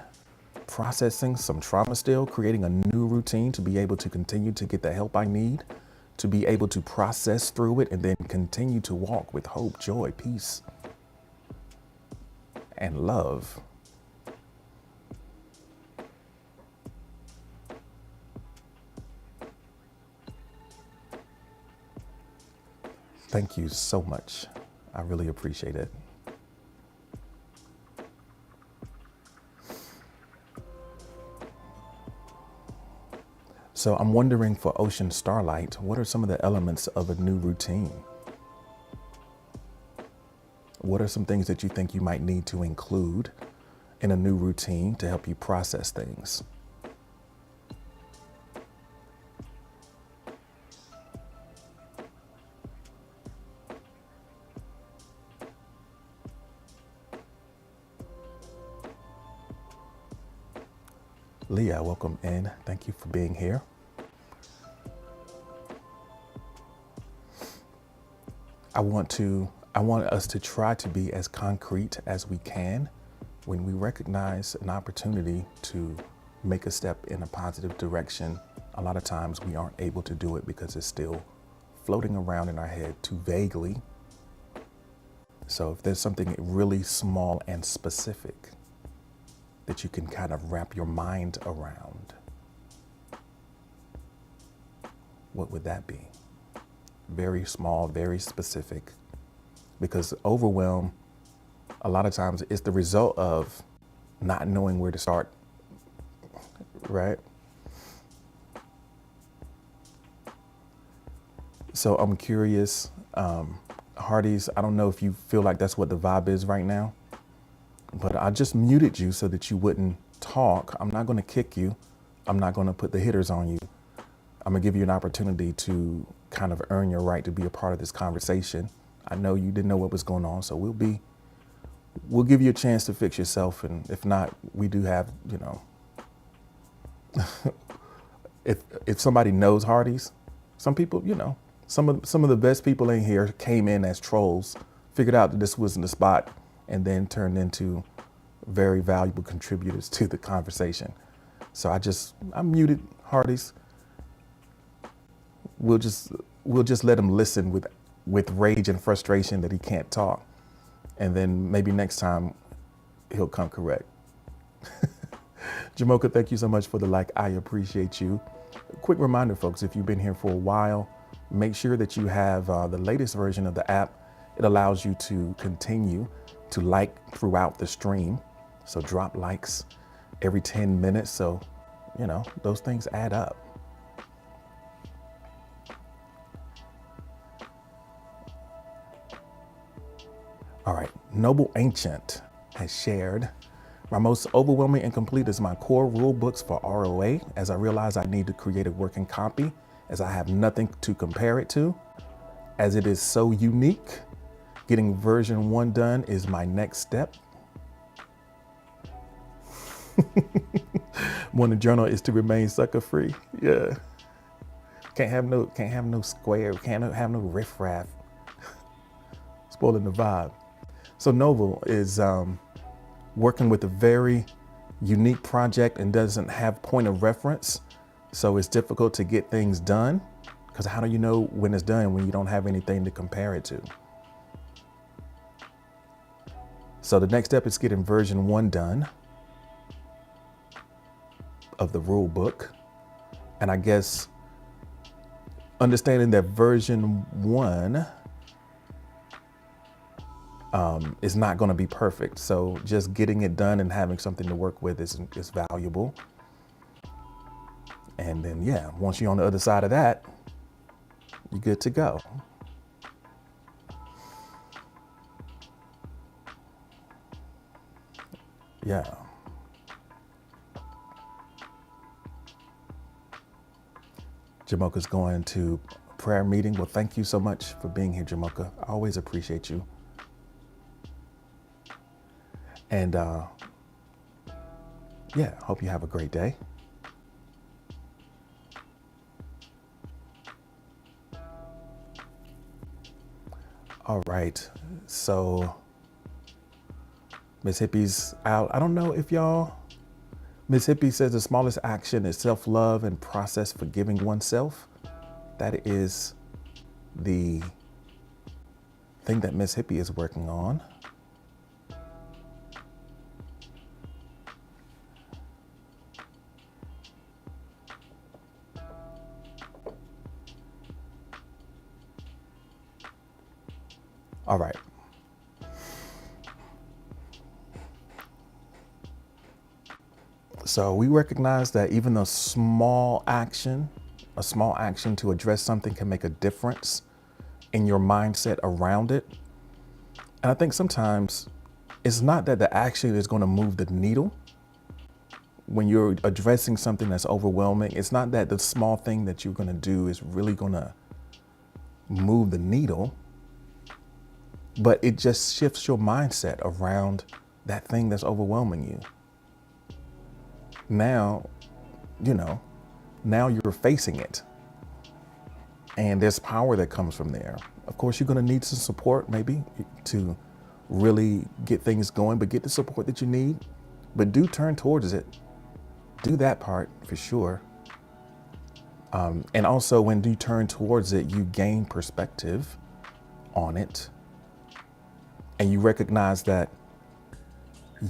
processing some trauma still, creating a new routine to be able to continue to get the help I need, to be able to process through it and then continue to walk with hope, joy, peace, and love. Thank you so much. I really appreciate it. So I'm wondering for Ocean Starlight, what are some of the elements of a new routine? What are some things that you think you might need to include in a new routine to help you process things? Leah, welcome in. Thank you for being here. I want us to try to be as concrete as we can when we recognize an opportunity to make a step in a positive direction. A lot of times we aren't able to do it because it's still floating around in our head too vaguely. So if there's something really small and specific that you can kind of wrap your mind around, what would that be? Very small, very specific, because overwhelm, a lot of times it's the result of not knowing where to start, right? So I'm curious, Hardee's, I don't know if you feel like that's what the vibe is right now, but I just muted you so that you wouldn't talk. I'm not going to kick you. I'm not going to put the hitters on you. I'm going to give you an opportunity to kind of earn your right to be a part of this conversation. I know you didn't know what was going on, so we'll give you a chance to fix yourself. And if not, we do have, you know, if somebody knows Hardee's, some people, you know, some of the best people in here came in as trolls, figured out that this wasn't the spot, and then turned into very valuable contributors to the conversation. So I'm muted, Hardee's. We'll just let him listen with rage and frustration that he can't talk. And then maybe next time he'll come correct. Jamoka, thank you so much for the like. I appreciate you. Quick reminder, folks, if you've been here for a while, make sure that you have the latest version of the app. It allows you to continue to like throughout the stream. So drop likes every 10 minutes. So, you know, those things add up. All right, Noble Ancient has shared, my most overwhelming and complete is my core rule books for ROA, as I realize I need to create a working copy, as I have nothing to compare it to, as it is so unique. Getting version 1 done is my next step. Morning journal is to remain sucker free. Yeah. Can't have no square, can't have no riffraff. Spoiling the vibe. So Noble is working with a very unique project and doesn't have point of reference. So it's difficult to get things done, because how do you know when it's done when you don't have anything to compare it to? So the next step is getting version 1 done of the rule book. And I guess understanding that version 1 is not going to be perfect. So just getting it done and having something to work with is valuable. And then, yeah, once you're on the other side of that, you're good to go. Yeah. Jamocha's going to prayer meeting. Well, thank you so much for being here, Jamocha. I always appreciate you. And yeah, hope you have a great day. All right, so Miss Hippie's out. I don't know if y'all, Miss Hippie says the smallest action is self-love and process forgiving oneself. That is the thing that Miss Hippie is working on. All right. So we recognize that even a small action to address something can make a difference in your mindset around it. And I think sometimes it's not that the action is going to move the needle. When you're addressing something that's overwhelming, it's not that the small thing that you're going to do is really going to move the needle, but it just shifts your mindset around that thing that's overwhelming you. Now, now you're facing it. And there's power that comes from there. Of course, you're going to need some support maybe to really get things going, but get the support that you need. But do turn towards it. Do that part for sure. And also when you turn towards it, you gain perspective on it. And you recognize that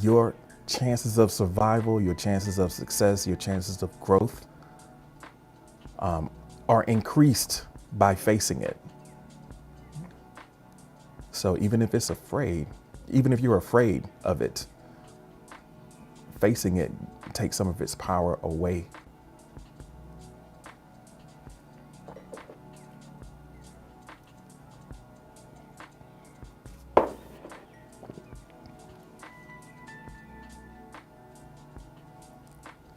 your chances of survival, your chances of success, your chances of growth are increased by facing it. So even if you're afraid of it, facing it takes some of its power away.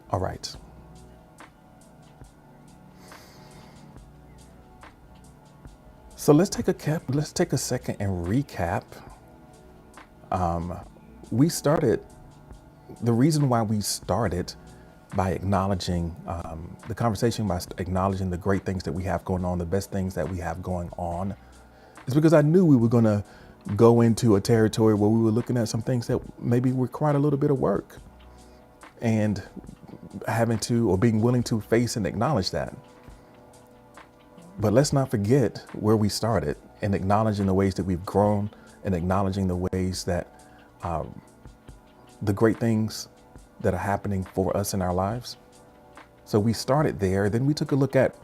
All right. So let's take a second and recap. The reason why we started by acknowledging the conversation, by acknowledging the great things that we have going on, the best things that we have going on, is because I knew we were going to go into a territory where we were looking at some things that maybe required a little bit of work, and having to, or being willing to face and acknowledge that. But let's not forget where we started, and acknowledging the ways that we've grown, and acknowledging the ways that the great things that are happening for us in our lives. So we started there. Then we took a look at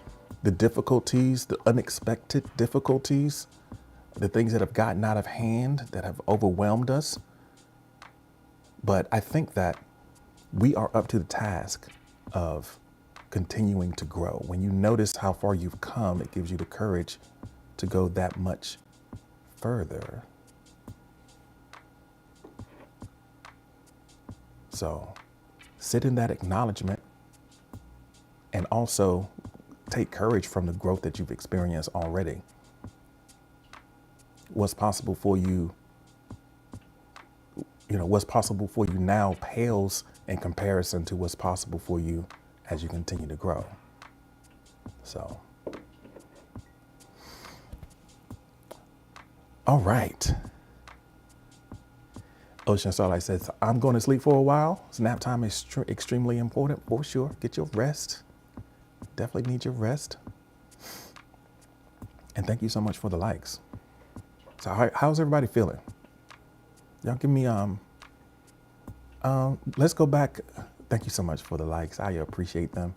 the difficulties, the unexpected difficulties, the things that have gotten out of hand, that have overwhelmed us. But I think that we are up to the task of continuing to grow. When you notice how far you've come, it gives you the courage to go that much further. So sit in that acknowledgement, and also take courage from the growth that you've experienced already. What's possible for you, what's possible for you now pales in comparison to what's possible for you as you continue to grow. So, all right. Ocean Starlight says, I'm going to sleep for a while. Nap time is extremely important, for sure. Get your rest. Definitely need your rest. And thank you so much for the likes. So how's everybody feeling? Y'all give me, let's go back. Thank you so much for the likes. I appreciate them.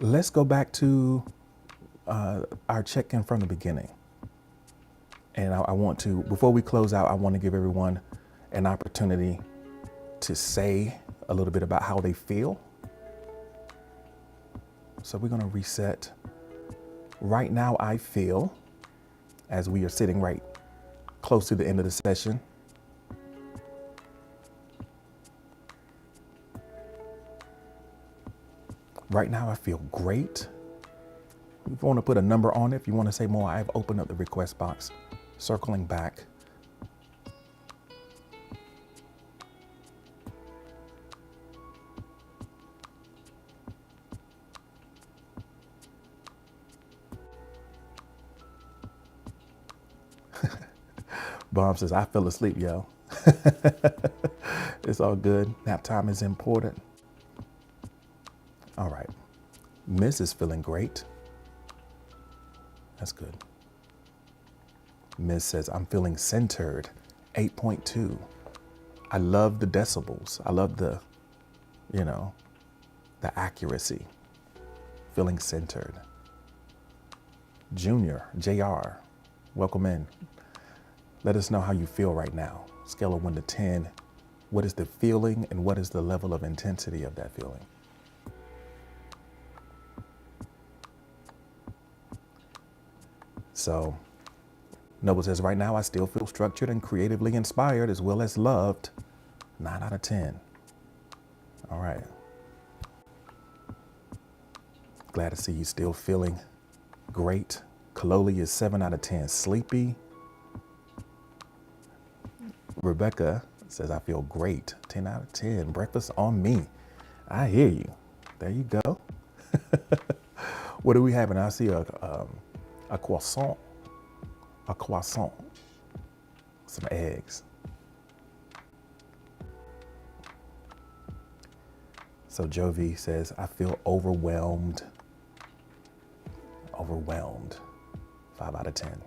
Let's go back to our check-in from the beginning. And I want to, before we close out, I want to give everyone an opportunity to say a little bit about how they feel. So we're going to reset. Right now, I feel, as we are sitting right close to the end of the session, Right now, I feel great. If you want to put a number on it, if you want to say more, I've opened up the request box. Circling back. Bomb says, I fell asleep, yo. It's all good. Nap time is important. All right. Miss is feeling great. That's good. Miss says, I'm feeling centered, 8.2. I love the decibels. I love the, the accuracy. Feeling centered. Junior, JR, welcome in. Let us know how you feel right now. Scale of 1 to 10. What is the feeling and what is the level of intensity of that feeling? So, Noble says, right now I still feel structured and creatively inspired as well as loved. 9 out of 10. All right. Glad to see you still feeling great. Kaloli is 7 out of 10. Sleepy. Rebecca says, I feel great. 10 out of 10. Breakfast on me. I hear you. There you go. What do we have? And I see a croissant. A croissant. Some eggs. So Jovi says, I feel overwhelmed. Overwhelmed. 5 out of 10.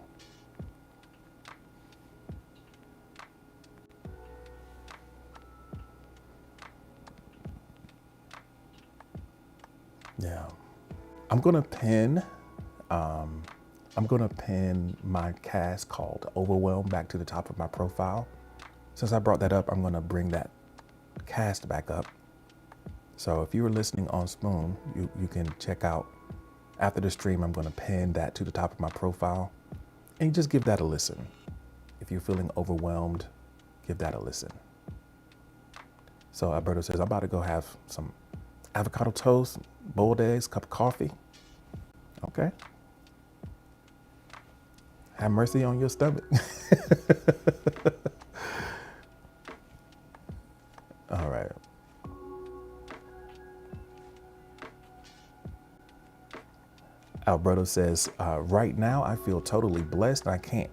Yeah. I'm gonna pin my cast called Overwhelmed back to the top of my profile. Since I brought that up, I'm gonna bring that cast back up. So if you were listening on Spoon, you can check out after the stream. I'm gonna pin that to the top of my profile and just give that a listen. If you're feeling overwhelmed, give that a listen. So Alberto says, I'm about to go have some avocado toast, boiled eggs, cup of coffee. Okay. Have mercy on your stomach. All right. Alberto says, right now I feel totally blessed. Can't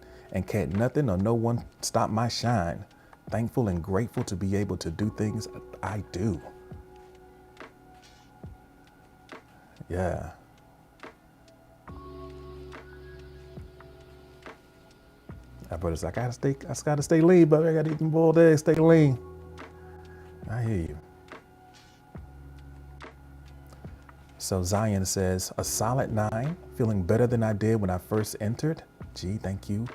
nothing or no one stop my shine. Thankful and grateful to be able to do things I do. Yeah. Alberto's like, I gotta stay lean, but I gotta eat them boiled eggs, stay lean. I hear you. So Zion says, a solid 9, feeling better than I did when I first entered. Gee, thank you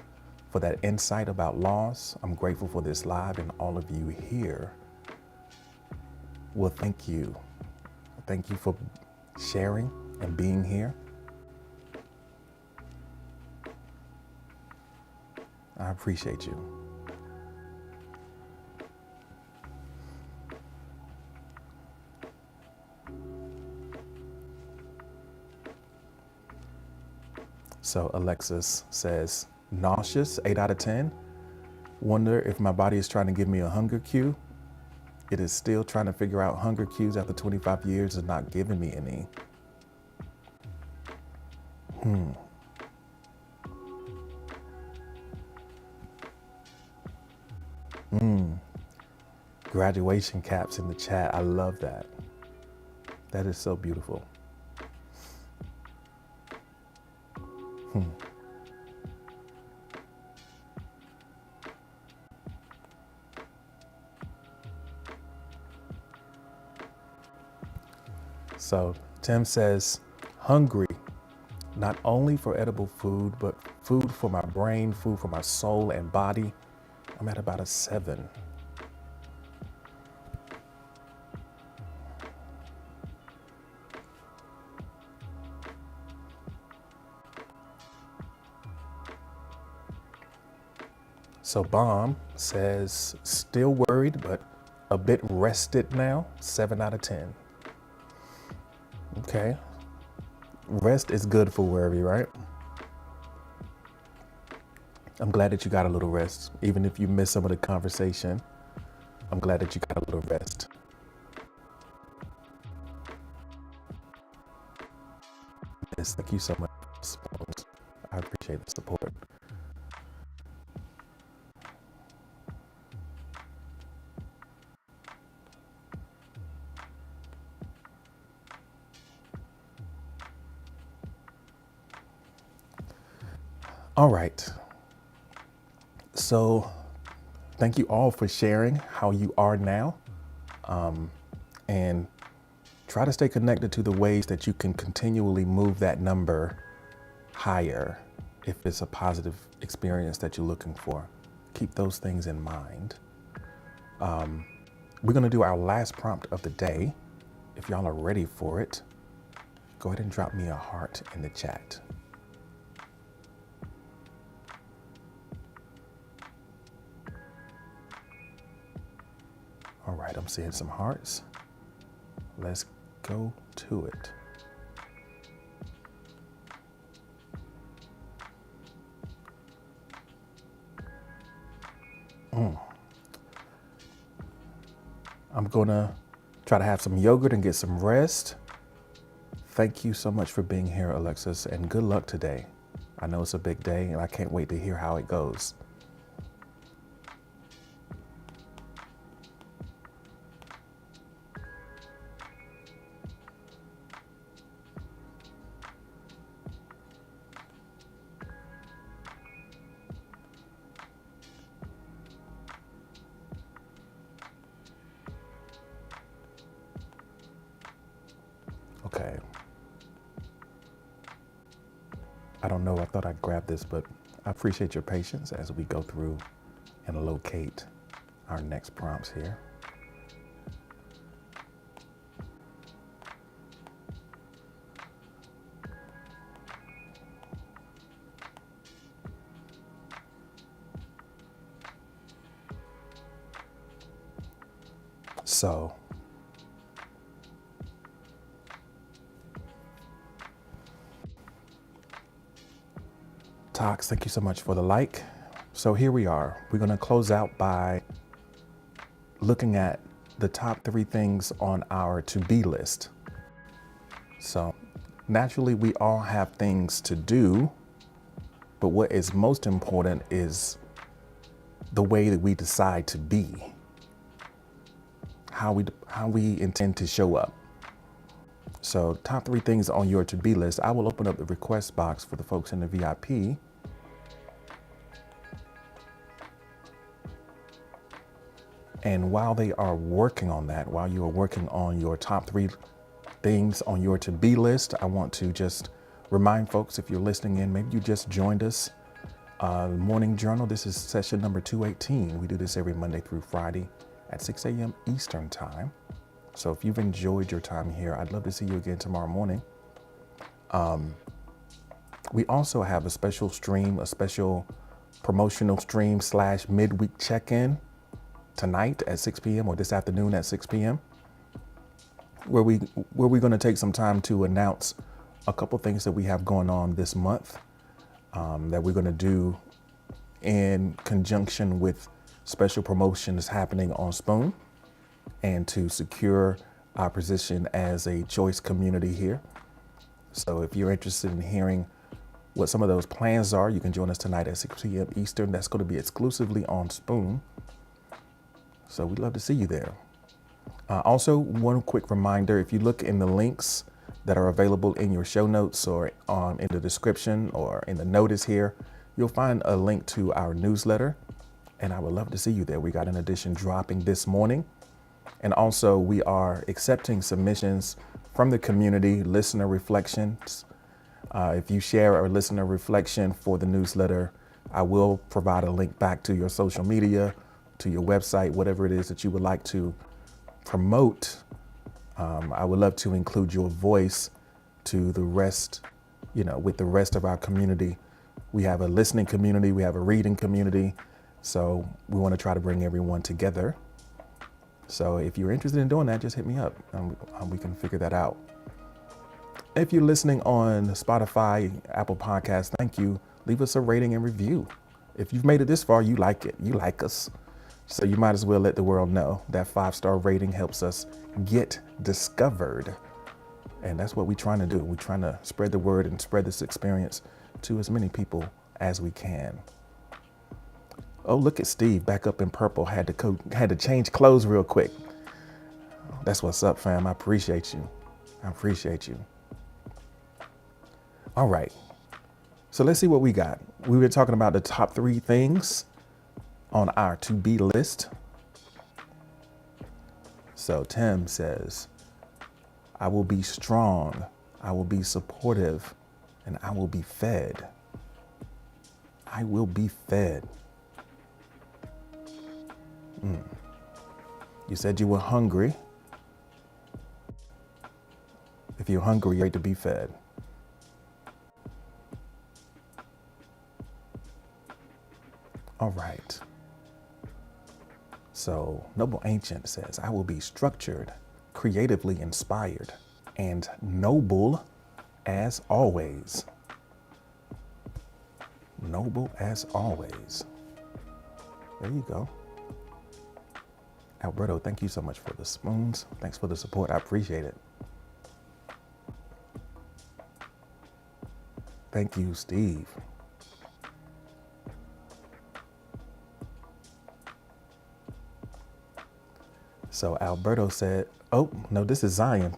for that insight about loss. I'm grateful for this live and all of you here. Well, thank you. Thank you for sharing and being here. I appreciate you. So Alexis says, nauseous, 8 out of 10. Wonder if my body is trying to give me a hunger cue. It is still trying to figure out hunger cues after 25 years and not giving me any. Graduation caps in the chat. I love that. That is so beautiful. So Tim says, hungry, not only for edible food, but food for my brain, food for my soul and body. I'm at about a 7. So Bomb says, still worried, but a bit rested now, 7 out of 10. Okay. Okay. Rest is good for worry, right? I'm glad that you got a little rest. Even if you missed some of the conversation, I'm glad that you got a little rest. Yes, thank you so much. I appreciate the support. All right. So thank you all for sharing how you are now. And try to stay connected to the ways that you can continually move that number higher if it's a positive experience that you're looking for. Keep those things in mind. We're going to do our last prompt of the day. If y'all are ready for it, go ahead and drop me a heart in the chat. All right, I'm seeing some hearts. Let's go to it. I'm gonna try to have some yogurt and get some rest. Thank you so much for being here, Alexis, and good luck today. I know it's a big day and I can't wait to hear how it goes. Okay. I don't know, I thought I'd grab this, but I appreciate your patience as we go through and locate our next prompts here. So, Tox, thank you so much for the like. So here we are. We're going to close out by looking at the top 3 things on our to-be list. So naturally, we all have things to do, but what is most important is the way that we decide to be, how we intend to show up. So top 3 things on your to-be list. I will open up the request box for the folks in the VIP. And while they are working on that, while you are working on your top 3 things on your to-be list, I want to just remind folks, if you're listening in, maybe you just joined us, Morning Journal. This is session number 218. We do this every Monday through Friday at 6 a.m. Eastern time. So if you've enjoyed your time here, I'd love to see you again tomorrow morning. We also have a special stream, a special promotional stream / midweek check-in tonight at 6 p.m. or this afternoon at 6 p.m. where we're going to take some time to announce a couple things that we have going on this month that we're going to do in conjunction with special promotions happening on Spoon, and to secure our position as a choice community here. So if you're interested in hearing what some of those plans are, you can join us tonight at 6 p.m. Eastern. That's going to be exclusively on Spoon. So we'd love to see you there. Also, one quick reminder, if you look in the links that are available in your show notes or in the description or in the notice here, you'll find a link to our newsletter, and I would love to see you there. We got an edition dropping this morning. And also we are accepting submissions from the community, listener reflections. If you share a listener reflection for the newsletter, I will provide a link back to your social media, to your website, whatever it is that you would like to promote. I would love to include your voice to the rest, with the rest of our community. We have a listening community, we have a reading community. So we want to try to bring everyone together. So if you're interested in doing that, just hit me up and we can figure that out. If you're listening on Spotify, Apple Podcasts, thank you. Leave us a rating and review. If you've made it this far, you like it. You like us. So you might as well let the world know that 5-star rating helps us get discovered. And that's what we're trying to do. We're trying to spread the word and spread this experience to as many people as we can. Oh, look at Steve back up in purple. Had to change clothes real quick. That's what's up, fam. I appreciate you. I appreciate you. All right. So let's see what we got. We were talking about the top 3 things on our to-be list. So Tim says, I will be strong, I will be supportive, and I will be fed. I will be fed. You said you were hungry. If you're hungry, you're ready to be fed. All right. So Noble Ancient says, I will be structured, creatively inspired, and noble as always. Noble as always. There you go. Alberto, thank you so much for the spoons. Thanks for the support. I appreciate it. Thank you, Steve. So Alberto said, oh, no, this is Zion.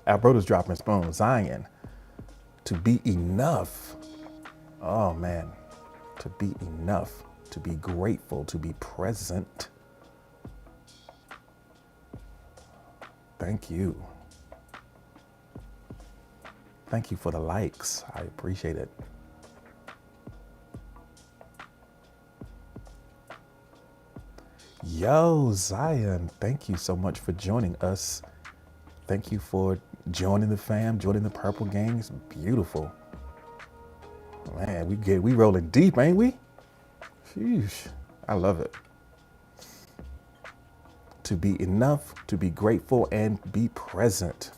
Alberto's dropping spoons. Zion, to be enough. Oh, man, to be enough, to be grateful, to be present. Thank you. Thank you for the likes. I appreciate it. Yo, Zion, thank you so much for joining us. Thank you for joining the fam, joining the Purple Gang. It's beautiful. Man, we rolling deep, ain't we? Sheesh, I love it. To be enough, to be grateful, and be present.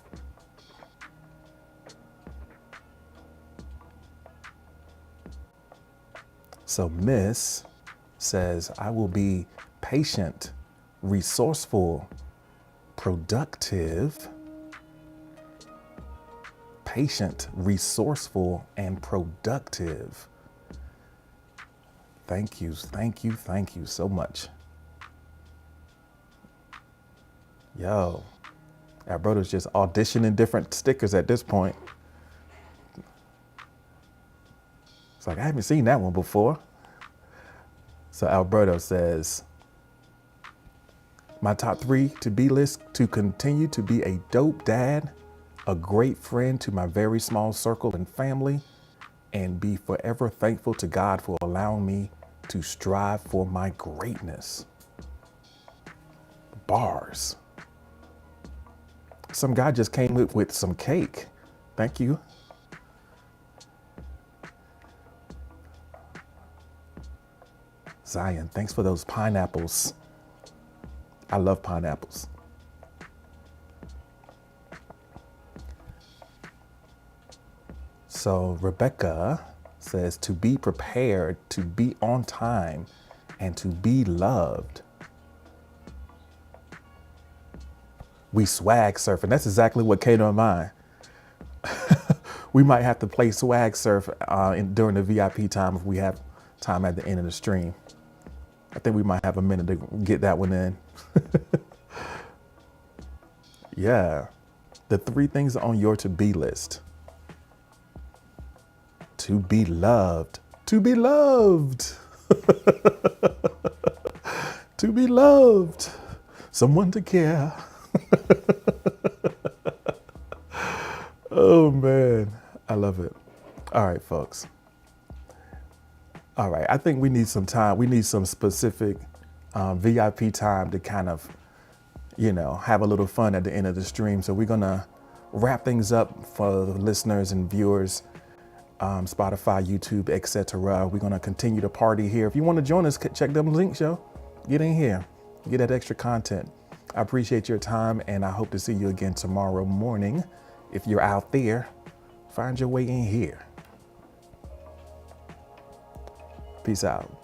So Miss says, I will be patient, resourceful, productive. Patient, resourceful, and productive. Thank you so much. Yo, Alberto's just auditioning different stickers at this point. It's like, I haven't seen that one before. So Alberto says, my top 3 to-be list: to continue to be a dope dad, a great friend to my very small circle and family, and be forever thankful to God for allowing me to strive for my greatness. Bars. Some guy just came with some cake. Thank you. Zion, thanks for those pineapples. I love pineapples. So Rebecca says, to be prepared, to be on time, and to be loved. We swag surfing. That's exactly what came to mind. We might have to play swag surf during the VIP time if we have time at the end of the stream. I think we might have a minute to get that one in. Yeah. The 3 things on your to-be list. To be loved. To be loved. To be loved. Someone to care. Oh, man. I love it. All right, folks. All right, I think we need some time. We need some specific VIP time to kind of, have a little fun at the end of the stream. So we're going to wrap things up for the listeners and viewers, Spotify, YouTube, etc. We're going to continue to party here. If you want to join us, check them links, yo. Get in here. Get that extra content. I appreciate your time, and I hope to see you again tomorrow morning if you're out there. Find your way in here. Peace out.